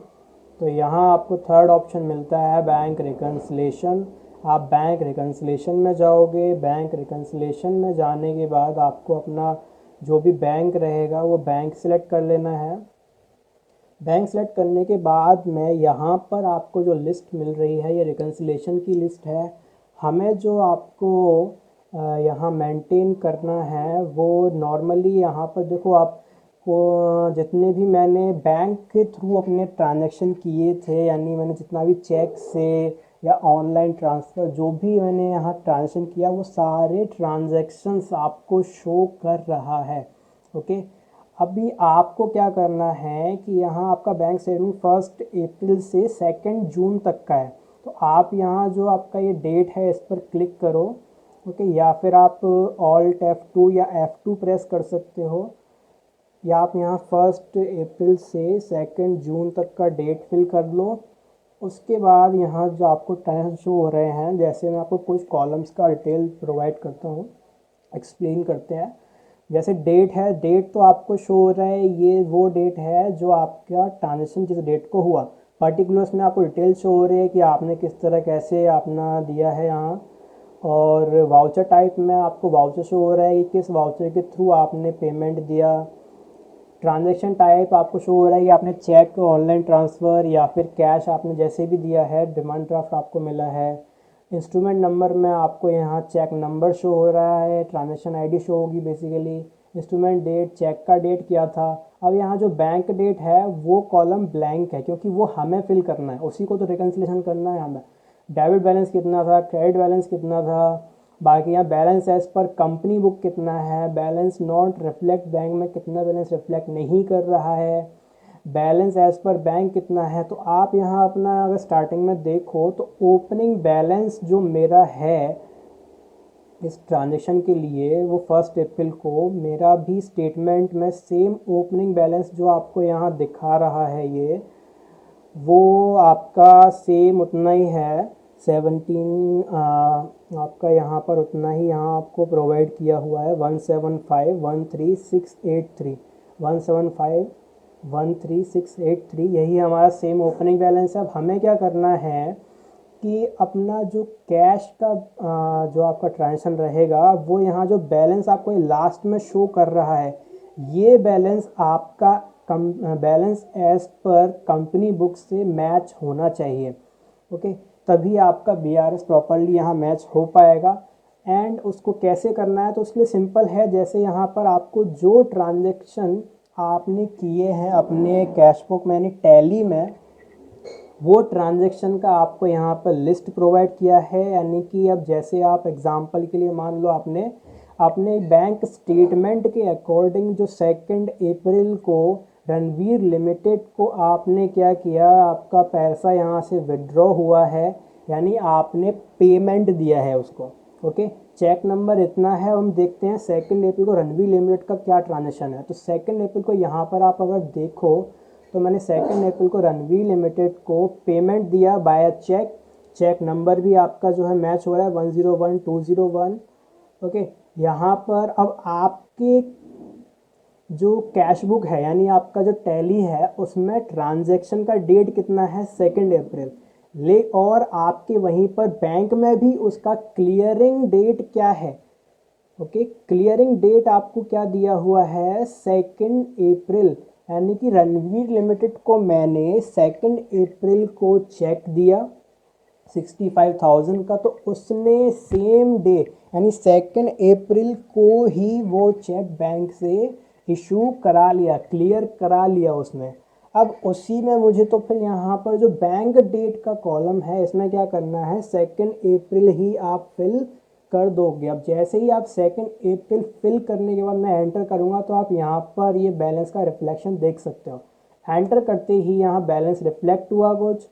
तो यहाँ आपको थर्ड ऑप्शन मिलता है बैंक रिकन्सिलेशन। आप बैंक रिकन्सिलेशन में जाओगे। बैंक रिकन्सिलेशन में जाने के बाद आपको अपना जो भी बैंक रहेगा वो बैंक सेलेक्ट कर लेना है। बैंक सेलेक्ट करने के बाद में यहाँ पर आपको जो लिस्ट मिल रही है ये रिकन्सिलेशन की लिस्ट है। हमें जो आपको यहाँ मेंटेन करना है वो नॉर्मली यहाँ पर देखो, आपको जितने भी मैंने बैंक के थ्रू अपने ट्रांजैक्शन किए थे, यानी मैंने जितना भी चेक से या ऑनलाइन ट्रांसफ़र जो भी मैंने यहाँ ट्रांजैक्शन किया वो सारे ट्रांजैक्शंस आपको शो कर रहा है। ओके, अभी आपको क्या करना है कि यहाँ आपका बैंक स्टेटमेंट 1 अप्रैल से 2 जून तक का है। तो आप यहाँ जो आपका ये डेट है इस पर क्लिक करो। ओके, या फिर आप Alt F2 या F2 प्रेस कर सकते हो, या आप यहाँ 1 अप्रैल से 2 जून तक का डेट फिल कर लो। उसके बाद यहाँ जो आपको टाइम शो हो रहे हैं, जैसे मैं आपको कुछ कॉलम्स का डिटेल प्रोवाइड करता हूँ, एक्सप्लेन करते हैं। जैसे डेट है, डेट तो आपको शो हो रहा है, ये वो डेट है जो आपका ट्रांजेक्शन जिस डेट को हुआ। पर्टिकुलर्स में आपको डिटेल शो हो रही है कि आपने किस तरह कैसे अपना दिया है यहाँ। और वाउचर टाइप में आपको वाउचर शो हो रहा है कि किस वाउचर के थ्रू आपने पेमेंट दिया। ट्रांजैक्शन टाइप आपको शो हो रहा है कि आपने चेक, ऑनलाइन ट्रांसफ़र या फिर कैश आपने जैसे भी दिया है। डिमांड ड्राफ्ट आपको मिला है। इंस्ट्रूमेंट नंबर में आपको यहाँ चेक नंबर शो हो रहा है, ट्रांजैक्शन आईडी शो होगी बेसिकली। इंस्ट्रूमेंट डेट, चेक का डेट क्या था। अब यहाँ जो बैंक डेट है वो कॉलम ब्लैंक है क्योंकि वो हमें फिल करना है, उसी को तो रिकन्सिलेशन करना है हमें। डेबिट बैलेंस कितना था, क्रेडिट बैलेंस कितना था, बाकी यहाँ balance as per company book कितना है, बैलेंस नॉट रिफ्लेक्ट बैंक में कितना बैलेंस रिफ्लेक्ट नहीं कर रहा है, बैलेंस एज पर बैंक कितना है। तो आप यहाँ अपना अगर स्टार्टिंग में देखो तो ओपनिंग बैलेंस जो मेरा है इस ट्रांजेक्शन के लिए वो 1 अप्रैल को मेरा भी स्टेटमेंट में सेम ओपनिंग बैलेंस जो आपको यहाँ दिखा रहा है ये वो आपका सेम उतना ही है। 17 आपका यहाँ पर उतना ही यहाँ आपको प्रोवाइड किया हुआ है। 17513,683 17513,683 यही हमारा सेम ओपनिंग बैलेंस है। अब हमें क्या करना है कि अपना जो कैश का जो आपका ट्रांजेक्शन रहेगा वो यहाँ जो बैलेंस आपको लास्ट में शो कर रहा है ये बैलेंस आपका balance as per company book से मैच होना चाहिए। ओके, तभी आपका BRS प्रॉपरली यहाँ मैच हो पाएगा। एंड उसको कैसे करना है तो उसके लिए सिंपल है, जैसे यहाँ पर आपको जो ट्रांजैक्शन आपने किए हैं अपने कैश बुक में यानी टैली में वो ट्रांजैक्शन का आपको यहाँ पर लिस्ट प्रोवाइड किया है। यानी कि अब जैसे आप एग्जांपल के लिए मान लो आपने अपने बैंक स्टेटमेंट के अकॉर्डिंग जो 2 अप्रैल को रणवीर लिमिटेड को आपने क्या किया, आपका पैसा यहाँ से विड्रॉ हुआ है, यानी आपने पेमेंट दिया है उसको। ओके, चेक नंबर इतना है। हम देखते हैं 2 अप्रैल को रणवीर लिमिटेड का क्या ट्रांजेक्शन है। तो 2 अप्रैल को यहाँ पर आप अगर देखो तो मैंने 2 अप्रैल को रणवीर लिमिटेड को पेमेंट दिया बाय चेक। चेक नंबर भी आपका जो है मैच हो रहा है 101201। ओके, यहाँ पर अब आपके जो कैश बुक है यानी आपका जो टैली है उसमें ट्रांजैक्शन का डेट कितना है 2 अप्रैल ले, और आपके वहीं पर बैंक में भी उसका क्लियरिंग डेट क्या है। ओके, क्लियरिंग डेट आपको क्या दिया हुआ है 2 अप्रैल, यानी कि रणवीर लिमिटेड को मैंने 2 अप्रैल को चेक दिया 65,000 का, तो उसने सेम डे यानी 2 अप्रैल को ही वो चेक बैंक से इशू करा लिया, क्लियर करा लिया उसने। अब उसी में मुझे तो फिर यहाँ पर जो बैंक डेट का कॉलम है इसमें क्या करना है, 2 अप्रैल ही आप फिल कर दोगे। अब जैसे ही आप 2 अप्रैल फिल करने के बाद मैं एंटर करूँगा तो आप यहाँ पर ये बैलेंस का रिफ्लेक्शन देख सकते हो। एंटर करते ही यहाँ बैलेंस रिफ्लेक्ट हुआ कुछ।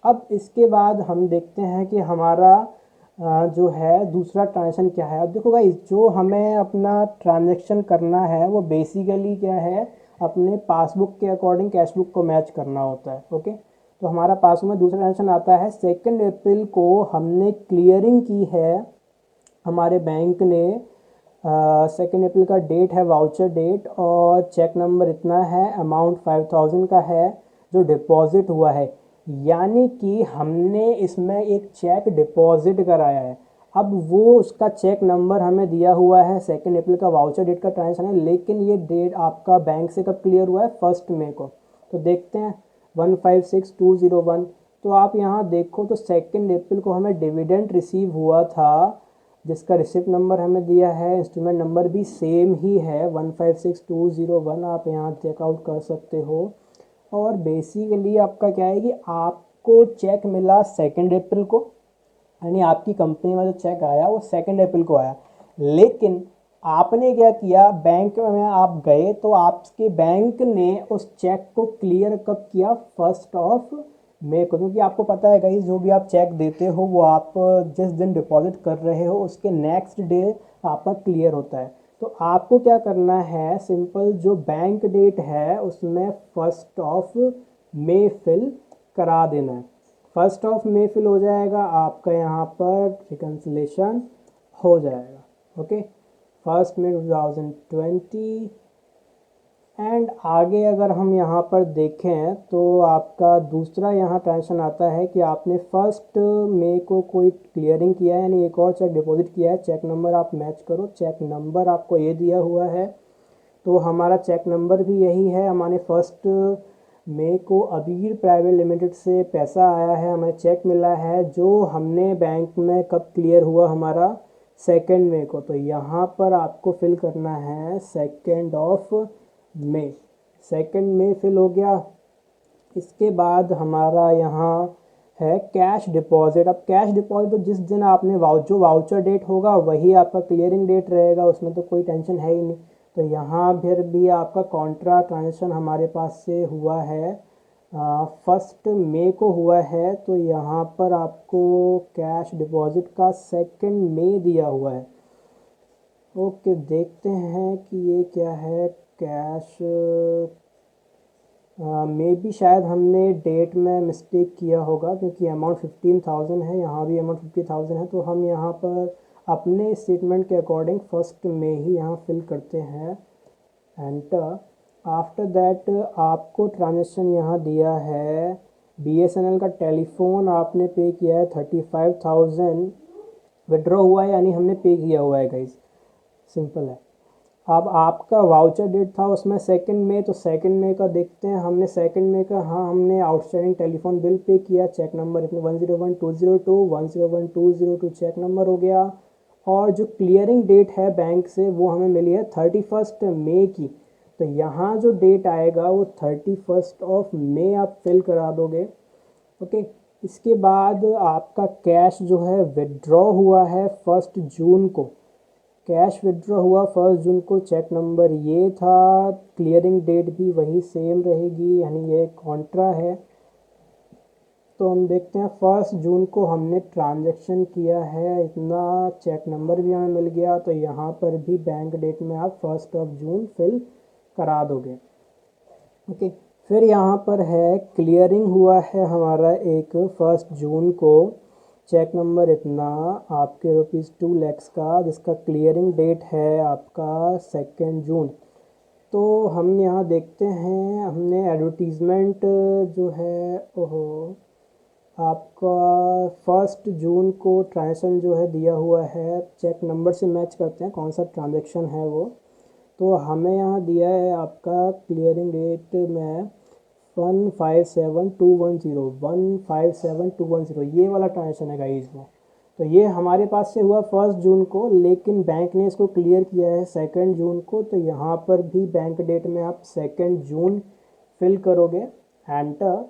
अब इसके बाद हम देखते हैं कि हमारा जो है दूसरा ट्रांजेक्शन क्या है। अब देखो गाइस, जो हमें अपना ट्रांजेक्शन करना है वो बेसिकली क्या है, अपने पासबुक के अकॉर्डिंग कैश बुक को मैच करना होता है। ओके, तो हमारा पासबुक में दूसरा ट्रांजेक्शन आता है, 2 अप्रैल को हमने क्लियरिंग की है हमारे बैंक ने। 2 अप्रैल का डेट है, वाउचर डेट, और चेक नंबर इतना है, अमाउंट 5000 का है जो डिपॉजिट हुआ है। यानी कि हमने इसमें एक चेक डिपॉजिट कराया है। अब वो उसका चेक नंबर हमें दिया हुआ है, 2 अप्रैल का वाउचर डेट का ट्रांजेक्शन है, लेकिन ये डेट आपका बैंक से कब क्लियर हुआ है, 1 मई को। तो देखते हैं 156201। तो आप यहाँ देखो तो 2 अप्रैल को हमें डिविडेंड रिसीव हुआ था, जिसका रिसिप्ट नंबर हमें दिया है, इंस्ट्रूमेंट नंबर भी सेम ही है 156201, आप यहाँ चेकआउट कर सकते हो। और बेसिकली आपका क्या है कि आपको चेक मिला 2 अप्रैल को, यानी आपकी कंपनी में जो चेक आया वो 2 अप्रैल को आया। लेकिन आपने क्या किया, बैंक में आप गए तो आपके बैंक ने उस चेक को क्लियर कब किया, 1 मई को। क्योंकि आपको पता है गाइस, जो भी आप चेक देते हो वो आप जिस दिन डिपॉजिट कर रहे हो उसके नेक्स्ट डे आपका क्लियर होता है। तो आपको क्या करना है, सिंपल जो बैंक डेट है उसमें 1 मई फिल करा देना है। 1 मई फिल हो जाएगा, आपका यहाँ पर रिकन्सिलेशन हो जाएगा। Okay, 1 May 2020। एंड आगे अगर हम यहाँ पर देखें तो आपका दूसरा यहाँ ट्रांजेक्शन आता है कि आपने 1 मई को कोई क्लियरिंग किया है, यानी एक और चेक डिपॉजिट किया है। चेक नंबर आप मैच करो, चेक नंबर आपको ये दिया हुआ है, तो हमारा चेक नंबर भी यही है। हमारे 1 मई को अबीर प्राइवेट लिमिटेड से पैसा आया है, हमें चेक मिला है, जो हमने बैंक में कब क्लियर हुआ, हमारा 2 मई को। तो यहाँ पर आपको फिल करना है 2 मई। 2 मई फिल हो गया। इसके बाद हमारा यहाँ है कैश डिपॉजिट। अब कैश डिपॉजिट तो जिस दिन आपने जो वाउचर डेट होगा वही आपका क्लियरिंग डेट रहेगा, उसमें तो कोई टेंशन है ही नहीं। तो यहाँ फिर भी आपका कॉन्ट्रा ट्रांजेक्शन हमारे पास से हुआ है, 1 मई को हुआ है। तो यहाँ पर आपको कैश डिपॉजिट का 2 मई दिया हुआ है। ओके, देखते हैं कि ये क्या है, कैश मे भी शायद हमने डेट में मिस्टेक किया होगा, क्योंकि अमाउंट 15,000 है, यहाँ भी अमाउंट 50,000 है। तो हम यहाँ पर अपने स्टेटमेंट के अकॉर्डिंग 1 मई ही यहाँ फिल करते हैं, एंटर। आफ्टर दैट आपको ट्रांजेक्शन यहाँ दिया है, BSNL का टेलीफोन आपने पे किया है 35,000, विड्रॉ हुआ है, यानी हमने पे किया हुआ है गाइस, सिंपल है। अब आपका वाउचर डेट था उसमें 2 मई, तो 2 मई का देखते हैं, हमने 2 मई का, हाँ हमने आउटस्टैंडिंग टेलीफोन बिल पे किया, चेक नंबर इसमें 101202 चेक नंबर हो गया। और जो क्लियरिंग डेट है बैंक से वो हमें मिली है 31 मई की। तो यहाँ जो डेट आएगा वो 31 आप फिल करा दोगे। ओके, इसके बाद आपका कैश जो है विड्रॉ हुआ है 1 जून को। कैश विड्रॉ हुआ 1 जून को, चेक नंबर ये था, क्लियरिंग डेट भी वही सेम रहेगी, यानी ये कॉन्ट्रा है। तो हम देखते हैं 1 जून को हमने ट्रांजैक्शन किया है इतना, चेक नंबर भी हमें मिल गया। तो यहाँ पर भी बैंक डेट में आप 1 जून फिल करा दोगे। ओके, फिर यहाँ पर है क्लियरिंग हुआ है हमारा एक 1 जून को, चेक नंबर इतना, आपके ₹2 लाख का, जिसका क्लियरिंग डेट है आपका 2 जून। तो हम यहाँ देखते हैं, हमने एडवर्टीज़मेंट जो है, ओहो, आपका 1 जून को ट्रांजेक्शन जो है दिया हुआ है, चेक नंबर से मैच करते हैं कौन सा ट्रांजेक्शन है वो। तो हमें यहाँ दिया है आपका क्लियरिंग डेट में 157210, ये वाला ट्रांजेक्शन है गाइस वो। तो ये हमारे पास से हुआ 1 जून को, लेकिन बैंक ने इसको क्लियर किया है 2 जून को। तो यहाँ पर भी बैंक डेट में आप 2 जून फिल करोगे। एंटर।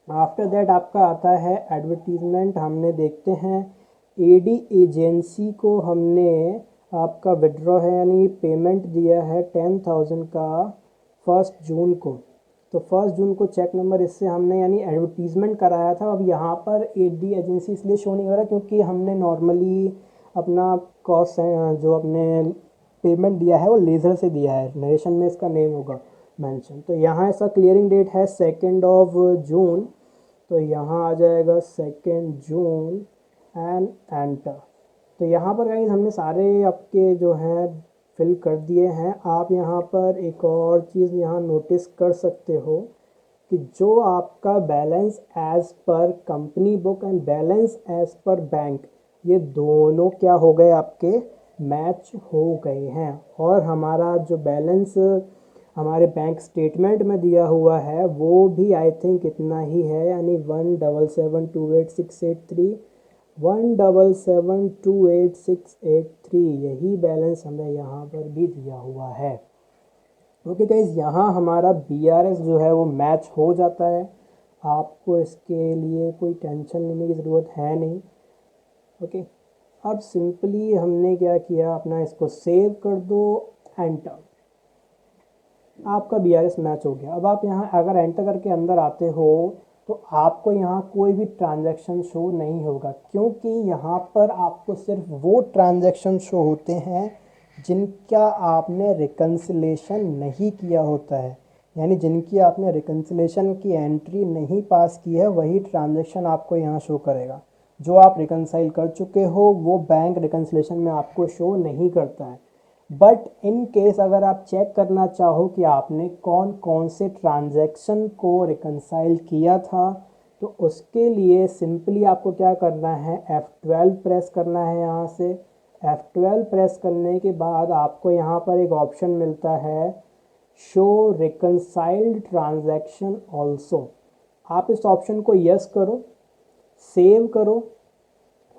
आफ्टर दैट आपका आता है एडवर्टीजमेंट। हमने देखते हैं एडी एजेंसी को हमने आपका विड्रॉ है यानी पेमेंट दिया है 10,000 का 1 जून को। तो 1 जून को चेक नंबर इससे हमने यानी एडवर्टीजमेंट कराया था। अब यहाँ पर एडी एजेंसी इसलिए शो नहीं हो रहा क्योंकि हमने नॉर्मली अपना कॉस्ट जो अपने पेमेंट दिया है वो लेज़र से दिया है। नरेशन में इसका नेम होगा मेंशन। तो यहाँ इसका क्लियरिंग डेट है 2 जून। तो यहाँ आ जाएगा 2 जून एंड एंटर। तो यहाँ पर गाइस हमने सारे आपके जो हैं फिल कर दिए हैं। आप यहाँ पर एक और चीज़ यहाँ नोटिस कर सकते हो कि जो आपका balance as per company book and balance as per bank, ये दोनों क्या हो गए आपके मैच हो गए हैं। और हमारा जो बैलेंस हमारे बैंक स्टेटमेंट में दिया हुआ है वो भी आई थिंक इतना ही है, यानी 17728,683 17728,683 यही बैलेंस हमें यहाँ पर भी दिया हुआ है। ओके गाइज, यहाँ हमारा BRS जो है वो मैच हो जाता है। आपको इसके लिए कोई टेंशन लेने की ज़रूरत है नहीं। ओके, अब सिंपली हमने क्या किया, अपना इसको सेव कर दो, एंटर। आपका BRS मैच हो गया। अब आप यहाँ अगर एंटर करके अंदर आते हो तो आपको यहाँ कोई भी ट्रांजैक्शन शो नहीं होगा, क्योंकि यहाँ पर आपको सिर्फ वो ट्रांजैक्शन शो होते हैं जिनका आपने रिकन्सिलेशन नहीं किया होता है। यानी जिनकी आपने रिकन्सिलेशन की एंट्री नहीं पास की है वही ट्रांजैक्शन आपको यहाँ शो करेगा। जो आप रिकन्साइल कर चुके हो वो बैंक रिकन्सिलेशन में आपको शो नहीं करता है। बट इन केस अगर आप चेक करना चाहो कि आपने कौन कौन से ट्रांजैक्शन को रिकन्साइल किया था, तो उसके लिए सिंपली आपको क्या करना है, F12 प्रेस करना है। यहाँ से F12 प्रेस करने के बाद आपको यहाँ पर एक ऑप्शन मिलता है शो रिकन्साइल्ड ट्रांजैक्शन ऑल्सो। आप इस ऑप्शन को यस करो, सेव करो,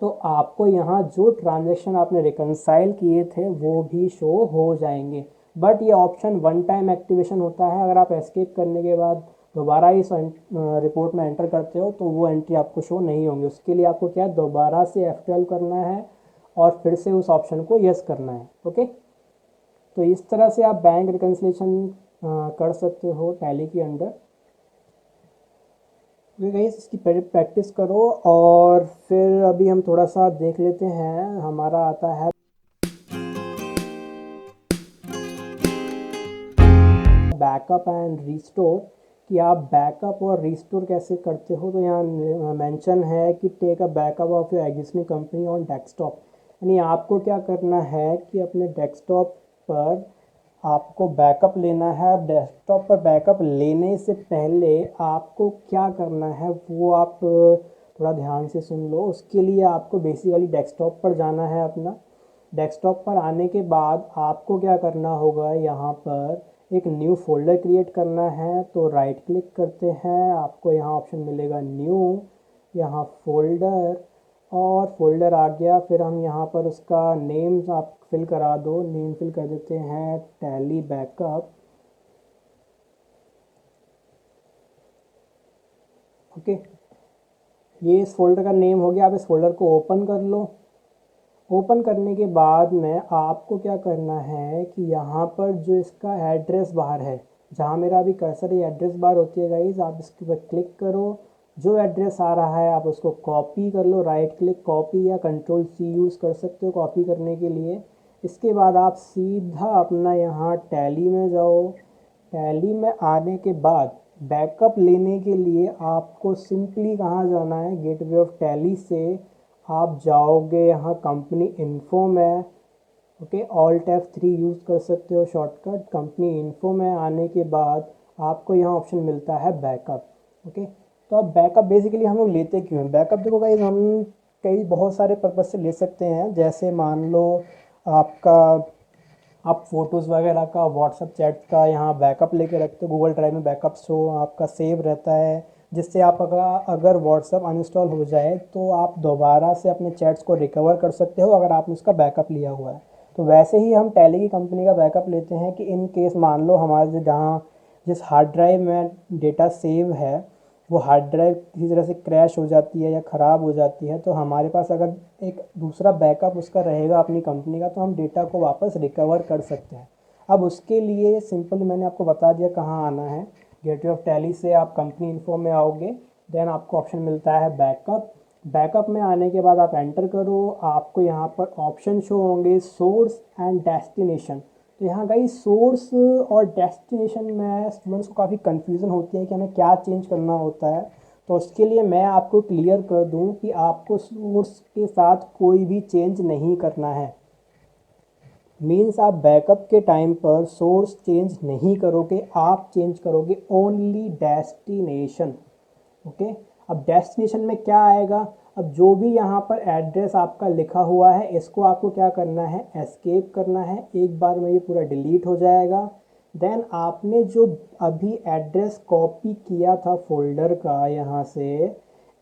तो आपको यहाँ जो ट्रांजैक्शन आपने रिकन्साइल किए थे वो भी शो हो जाएंगे। बट ये ऑप्शन वन टाइम एक्टिवेशन होता है। अगर आप एस्केप करने के बाद दोबारा इस रिपोर्ट में एंटर करते हो तो वो एंट्री आपको शो नहीं होंगी। उसके लिए आपको क्या दोबारा से F12 करना है और फिर से उस ऑप्शन को यस करना है। ओके, तो इस तरह से आप बैंक रिकन्सिलेशन कर सकते हो टैली के अंडर। गाइस, इसकी प्रैक्टिस करो और फिर अभी हम थोड़ा सा देख लेते हैं। हमारा आता है बैकअप एंड रिस्टोर, कि आप बैकअप और रिस्टोर कैसे करते हो। तो यहाँ मेंशन है कि take a backup of your existing company on desktop. यानी आपको क्या करना है कि अपने डेस्कटॉप पर आपको बैकअप लेना है। डेस्कटॉप पर बैकअप लेने से पहले आपको क्या करना है वो आप थोड़ा ध्यान से सुन लो। उसके लिए आपको बेसिकली डेस्कटॉप पर जाना है। अपना डेस्कटॉप पर आने के बाद आपको क्या करना होगा, यहाँ पर एक न्यू फोल्डर क्रिएट करना है। तो राइट क्लिक करते हैं, आपको यहाँ ऑप्शन मिलेगा न्यू, यहाँ फोल्डर, और फोल्डर आ गया। फिर हम यहाँ पर उसका नेम आप फिल करा दो। नेम फिल कर देते हैं टैली बैकअप। ओके, ये इस फोल्डर का नेम हो गया। आप इस फोल्डर को ओपन कर लो। ओपन करने के बाद में आपको क्या करना है कि यहाँ पर जो इसका एड्रेस बार है, जहाँ मेरा अभी कर्सर ये एड्रेस बार होती है गाइज, आप इसके ऊपर क्लिक करो। जो एड्रेस आ रहा है आप उसको कॉपी कर लो। राइट क्लिक कॉपी या Ctrl+C यूज़ कर सकते हो कॉपी करने के लिए। इसके बाद आप सीधा अपना यहाँ टैली में जाओ। टैली में आने के बाद बैकअप लेने के लिए आपको सिंपली कहाँ जाना है, गेटवे ऑफ टैली से आप जाओगे यहाँ कंपनी इन्फो में। ओके, Alt F3 यूज़ कर सकते हो शॉर्टकट। कंपनी इन्फो में आने के बाद आपको यहाँ ऑप्शन मिलता है बैकअप। ओके, तो अब बैकअप बेसिकली हम लोग लेते क्यों हैं बैकअप, देखो गाइस, हम कई बहुत सारे पर्पज़ से ले सकते हैं। जैसे मान लो आप फ़ोटोज़ वगैरह का, व्हाट्सअप चैट का यहाँ बैकअप लेके रखते हो। गूगल ड्राइव में बैकअप शो आपका सेव रहता है, जिससे आप अगर व्हाट्सअप अनइंस्टॉल हो जाए तो आप दोबारा से अपने चैट्स को रिकवर कर सकते हो अगर आपने उसका बैकअप लिया हुआ है। तो वैसे ही हम टैली की कंपनी का बैकअप लेते हैं कि इन केस मान लो हमारे जहाँ जिस हार्ड ड्राइव में डेटा सेव है वो हार्ड ड्राइव किसी तरह से क्रैश हो जाती है या ख़राब हो जाती है, तो हमारे पास अगर एक दूसरा बैकअप उसका रहेगा अपनी कंपनी का, तो हम डेटा को वापस रिकवर कर सकते हैं। अब उसके लिए सिंपल मैंने आपको बता दिया कहाँ आना है। गेटवे ऑफ टैली से आप कंपनी इन्फो में आओगे, देन आपको ऑप्शन मिलता है बैकअप। बैकअप में आने के बाद आप एंटर करो, आपको यहाँ पर ऑप्शन शो होंगे सोर्स एंड डेस्टिनेशन। तो यहाँ गाइस सोर्स और डेस्टिनेशन में स्टूडेंट्स को काफ़ी कन्फ्यूज़न होती है कि हमें क्या चेंज करना होता है। तो उसके लिए मैं आपको क्लियर कर दूँ कि आपको सोर्स के साथ कोई भी चेंज नहीं करना है। मीन्स आप बैकअप के टाइम पर सोर्स चेंज नहीं करोगे, आप चेंज करोगे ओनली डेस्टिनेशन। ओके, अब डेस्टिनेशन में क्या आएगा, अब जो भी यहाँ पर एड्रेस आपका लिखा हुआ है इसको आपको क्या करना है, एस्केप करना है। एक बार में ये पूरा डिलीट हो जाएगा। देन आपने जो अभी एड्रेस कॉपी किया था फोल्डर का यहाँ से,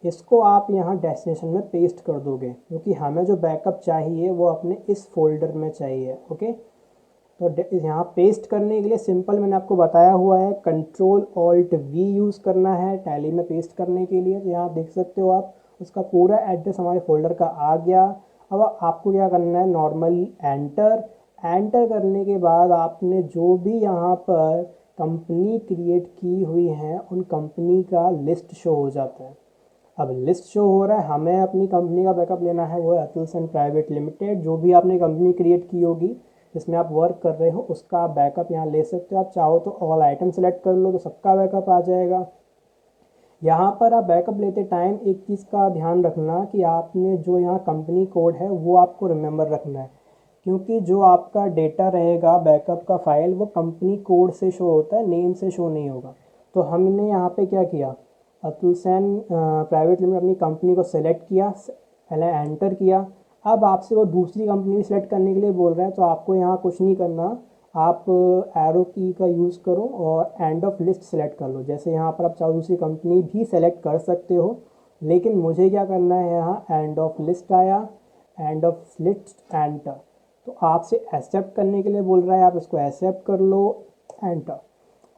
इसको आप यहाँ डेस्टिनेशन में पेस्ट कर दोगे, क्योंकि हमें जो बैकअप चाहिए वो अपने इस फोल्डर में चाहिए। ओके, तो यहाँ पेस्ट करने के लिए सिंपल मैंने आपको बताया हुआ है, कंट्रोल ऑल्ट वी यूज़ करना है टैली में पेस्ट करने के लिए। तो यहाँ देख सकते हो आप उसका पूरा एड्रेस हमारे फोल्डर का आ गया। अब आपको क्या करना है, नॉर्मली एंटर। एंटर करने के बाद आपने जो भी यहाँ पर कंपनी क्रिएट की हुई हैं उन कंपनी का लिस्ट शो हो जाता है। अब लिस्ट शो हो रहा है, हमें अपनी कंपनी का बैकअप लेना है, वो है अतुल सेन प्राइवेट लिमिटेड। जो भी आपने कंपनी क्रिएट की होगी जिसमें आप वर्क कर रहे हो उसका आप बैकअप यहाँ ले सकते हो। आप चाहो तो ऑल आइटम सेलेक्ट कर लो तो सबका बैकअप आ जाएगा। यहाँ पर आप बैकअप लेते टाइम एक चीज़ का ध्यान रखना कि आपने जो यहाँ कंपनी कोड है वो आपको रिमेंबर रखना है, क्योंकि जो आपका डेटा रहेगा बैकअप का फाइल वो कंपनी कोड से शो होता है, नेम से शो नहीं होगा। तो हमने यहाँ पे क्या किया, अतुल सेन प्राइवेट लिमिटेड अपनी कंपनी को सेलेक्ट किया, पहले एंटर किया। अब आपसे वो दूसरी कंपनी सेलेक्ट करने के लिए बोल रहा है, तो आपको यहाँ कुछ नहीं करना, आप एरो की का यूज़ करो और एंड ऑफ लिस्ट सेलेक्ट कर लो। जैसे यहाँ पर आप चाहो दूसरी कंपनी भी सेलेक्ट कर सकते हो, लेकिन मुझे क्या करना है, यहाँ एंड ऑफ लिस्ट आया, एंड ऑफ लिस्ट एंटर। तो आपसे एक्सेप्ट करने के लिए बोल रहा है, आप इसको एक्सेप्ट कर लो, एंटर,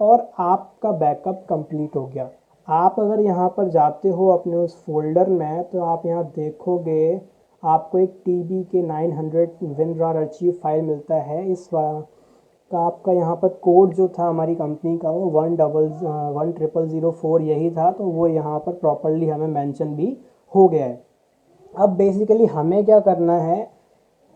और आपका बैकअप कंप्लीट हो गया। आप अगर यहाँ पर जाते हो अपने उस फोल्डर में तो आप यहाँ देखोगे आपको एक TB के 900 WinRAR archive फाइल मिलता है। इस का आपका यहाँ पर कोड जो था हमारी कंपनी का वो 10004 यही था, तो वो यहाँ पर प्रॉपरली हमें मेंशन भी हो गया है। अब बेसिकली हमें क्या करना है,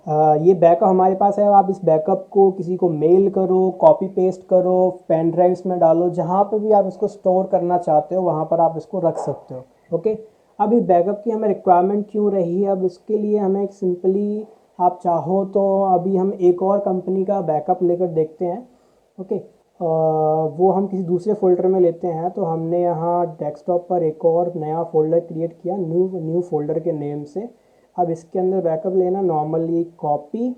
ये बैकअप हमारे पास है, आप इस बैकअप को किसी को मेल करो, कॉपी पेस्ट करो, पेन ड्राइव्स में डालो, जहाँ पे भी आप इसको स्टोर करना चाहते हो वहाँ पर आप इसको रख सकते हो। ओके, अब इस बैकअप की हमें रिक्वायरमेंट क्यों रही है, अब इसके लिए हमें एक सिंपली, आप चाहो तो अभी हम एक और कंपनी का बैकअप लेकर देखते हैं। ओके, वो हम किसी दूसरे फोल्डर में लेते हैं। तो हमने यहाँ डेस्कटॉप पर एक और नया फोल्डर क्रिएट किया न्यू फोल्डर के नेम से। अब इसके अंदर बैकअप लेना, नॉर्मली कॉपी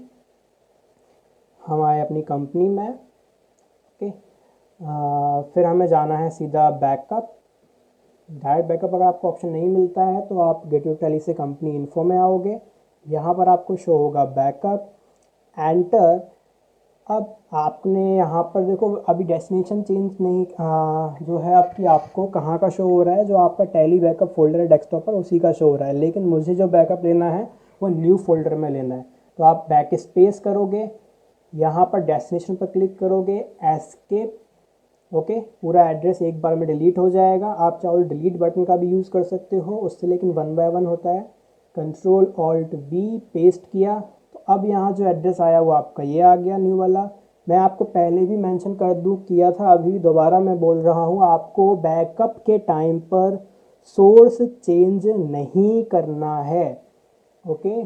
हमारे अपनी कंपनी में। ओके, फिर हमें जाना है सीधा बैकअप। डायरेक्ट बैकअप अगर आपको ऑप्शन नहीं मिलता है तो आप गेटवे ऑफ टैली से कंपनी इन्फो में आओगे, यहाँ पर आपको शो होगा बैकअप, एंटर। अब आपने यहाँ पर देखो अभी डेस्टिनेशन चेंज नहीं जो है आपकी, आपको कहाँ का शो हो रहा है, जो आपका टैली बैकअप फोल्डर है डेस्कटॉप पर उसी का शो हो रहा है, लेकिन मुझे जो बैकअप लेना है वो न्यू फोल्डर में लेना है। तो आप बैक स्पेस करोगे, यहाँ पर डेस्टिनेशन पर क्लिक करोगे, एस्केप। ओके, पूरा एड्रेस एक बार में डिलीट हो जाएगा। आप चाहो डिलीट बटन का भी यूज़ कर सकते हो उससे, लेकिन 1 बाय 1 होता है। कंट्रोल ऑल्ट वी पेस्ट किया, तो अब यहाँ जो एड्रेस आया वो आपका ये आ गया न्यू वाला। मैं आपको पहले भी मेंशन कर दूँ किया था, अभी दोबारा मैं बोल रहा हूँ, आपको बैकअप के टाइम पर सोर्स चेंज नहीं करना है। ओके,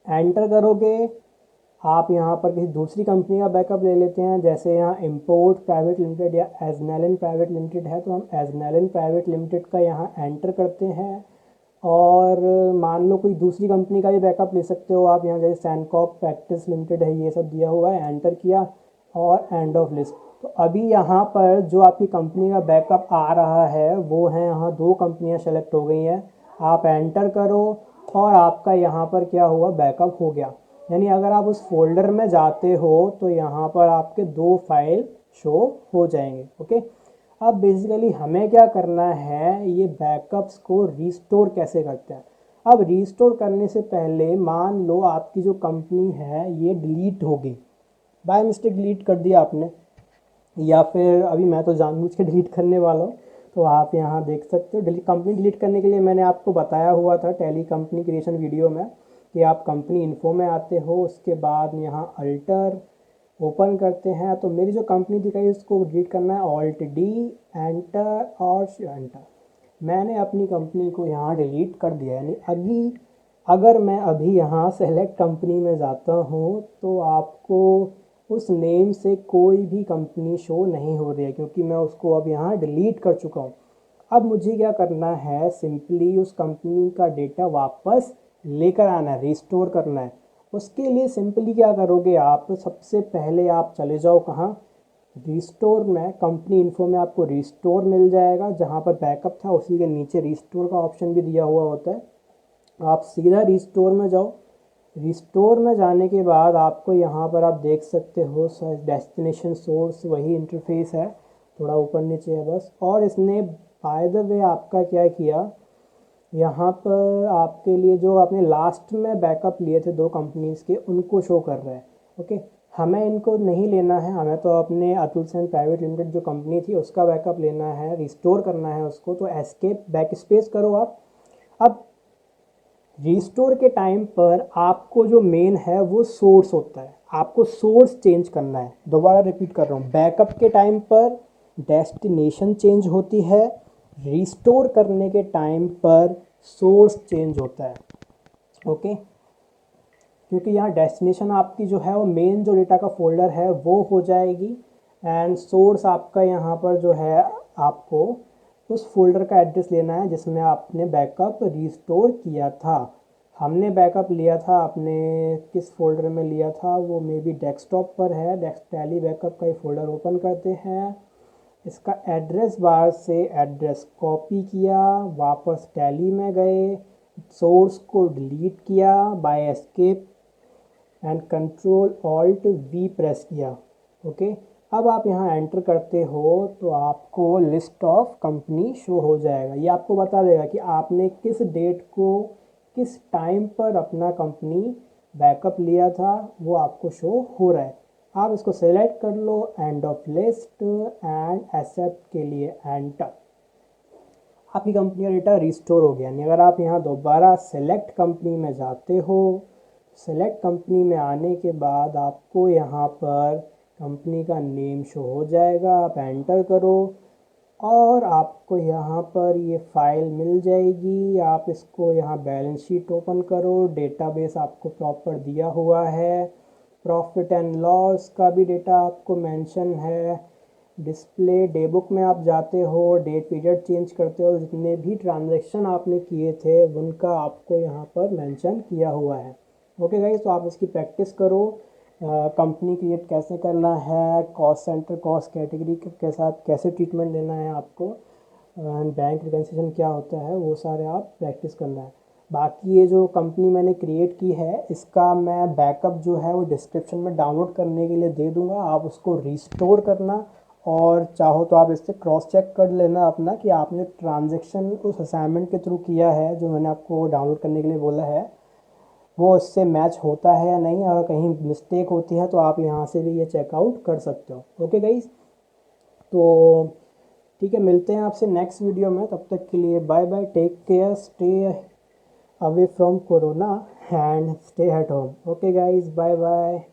एंटर करोगे, आप यहाँ पर किसी दूसरी कंपनी का बैकअप ले लेते हैं, जैसे यहाँ इम्पोर्ट प्राइवेट लिमिटेड या एजनेलिन प्राइवेट लिमिटेड है, तो हम एजनेलिन प्राइवेट लिमिटेड का यहाँ एंटर करते हैं। और मान लो कोई दूसरी कंपनी का भी बैकअप ले सकते हो आप, यहाँ जैसे सैनकॉप प्रैक्टिस लिमिटेड है, ये सब दिया हुआ है, एंटर किया और एंड ऑफ लिस्ट। तो अभी यहाँ पर जो आपकी कंपनी का बैकअप आ रहा है वो है, यहाँ 2 कंपनियाँ सेलेक्ट हो गई हैं। आप एंटर करो और आपका यहाँ पर क्या हुआ, बैकअप हो गया। यानी अगर आप उस फोल्डर में जाते हो तो यहाँ पर आपके 2 फाइल शो हो जाएंगे। ओके, अब बेसिकली हमें क्या करना है, ये बैकअप्स को रिस्टोर कैसे करते हैं। अब रिस्टोर करने से पहले मान लो आपकी जो कंपनी है ये डिलीट हो गई, बाय मिस्टेक डिलीट कर दिया आपने, या फिर अभी मैं तो जानबूझ के डिलीट करने वाला हूँ। तो आप यहाँ देख सकते हो कंपनी डिलीट करने के लिए मैंने आपको बताया हुआ था टैली कंपनी क्रिएशन वीडियो में कि आप कंपनी इन्फो में आते हो, उसके बाद यहाँ अल्टर ओपन करते हैं। तो मेरी जो कंपनी दिखाई उसको डिलीट करना है, ऑल्ट डी एंटर और एंटर। मैंने अपनी कंपनी को यहाँ डिलीट कर दिया। यानी अगर मैं अभी यहाँ सेलेक्ट कंपनी में जाता हूँ तो आपको उस नेम से कोई भी कंपनी शो नहीं हो रही है, क्योंकि मैं उसको अब यहाँ डिलीट कर चुका हूँ। अब मुझे क्या करना है, सिंपली उस कंपनी का डेटा वापस लेकर आना है, रिस्टोर करना है। उसके लिए सिंपली क्या करोगे आप, सबसे पहले आप चले जाओ कहाँ, रिस्टोर में, कंपनी इन्फो में आपको रिस्टोर मिल जाएगा, जहाँ पर बैकअप था उसी के नीचे रिस्टोर का ऑप्शन भी दिया हुआ होता है। आप सीधा रिस्टोर में जाओ। रिस्टोर में जाने के बाद आपको यहाँ पर आप देख सकते हो डेस्टिनेशन सोर्स वही इंटरफेस है, थोड़ा ऊपर नीचे है बस। और इसने बाय द वे आपका क्या किया, यहाँ पर आपके लिए जो आपने लास्ट में बैकअप लिए थे 2 कंपनीज़ के उनको शो कर रहा है। ओके, हमें इनको नहीं लेना है, हमें तो अपने अतुल सेन प्राइवेट लिमिटेड जो कंपनी थी उसका बैकअप लेना है, रिस्टोर करना है उसको। तो एस्केप बैक स्पेस करो आप। अब रिस्टोर के टाइम पर आपको जो मेन है वो सोर्स होता है, आपको सोर्स चेंज करना है। दोबारा रिपीट कर रहा हूँ, बैकअप के टाइम पर डेस्टिनेशन चेंज होती है, रिस्टोर करने के टाइम पर सोर्स चेंज होता है। ओके, क्योंकि यहाँ डेस्टिनेशन आपकी जो है वो मेन जो डेटा का फोल्डर है वो हो जाएगी, एंड सोर्स आपका यहाँ पर जो है आपको उस फोल्डर का एड्रेस लेना है जिसमें आपने बैकअप रिस्टोर किया था। हमने बैकअप लिया था अपने किस फोल्डर में लिया था, वो मे बी डेस्कटॉप पर है। टैली बैकअप का ही फोल्डर ओपन करते हैं, इसका एड्रेस बार से एड्रेस कॉपी किया, वापस टैली में गए, सोर्स को डिलीट किया by escape and control alt we press किया। ओके, अब आप यहाँ एंटर करते हो तो आपको लिस्ट ऑफ कंपनी शो हो जाएगा। ये आपको बता देगा कि आपने किस डेट को किस टाइम पर अपना कंपनी बैकअप लिया था, वो आपको शो हो रहा है। आप इसको सेलेक्ट कर लो, end of list and accept के लिए एंटर। आपकी कंपनी का डेटा रिस्टोर हो गया। यानी अगर आप यहाँ दोबारा सेलेक्ट कंपनी में जाते हो, सेलेक्ट कंपनी में आने के बाद आपको यहाँ पर कंपनी का नेम शो हो जाएगा, आप एंटर करो और आपको यहाँ पर ये फाइल मिल जाएगी। आप इसको यहाँ बैलेंस शीट ओपन करो, डेटाबेस आपको प्रॉपर दिया हुआ है, प्रॉफिट एंड लॉस का भी डेटा आपको मेंशन है। डिस्प्ले डे बुक में आप जाते हो, डेट पीरियड चेंज करते हो, जितने भी ट्रांजैक्शन आपने किए थे उनका आपको यहाँ पर मेंशन किया हुआ है। ओके गाइस, तो आप इसकी प्रैक्टिस करो, कंपनी क्रिएट कैसे करना है, कॉस्ट सेंटर कॉस्ट कैटेगरी के साथ कैसे ट्रीटमेंट देना है आपको, एंड बैंक रिकन्सिलेशन क्या होता है, वो सारे आप प्रैक्टिस करना है। बाकी ये जो कंपनी मैंने क्रिएट की है इसका मैं बैकअप जो है वो डिस्क्रिप्शन में डाउनलोड करने के लिए दे दूँगा, आप उसको रिस्टोर करना, और चाहो तो आप इससे क्रॉस चेक कर लेना अपना कि आपने ट्रांजैक्शन उस असाइनमेंट के थ्रू किया है जो मैंने आपको डाउनलोड करने के लिए बोला है वो इससे मैच होता है या नहीं। अगर कहीं मिस्टेक होती है तो आप यहाँ से भी ये चेकआउट कर सकते हो। ओके गाइस, तो ठीक है, मिलते हैं आपसे नेक्स्ट वीडियो में। तब तक के लिए bye bye, take care, stay away from corona and stay at home. Okay guys, bye bye.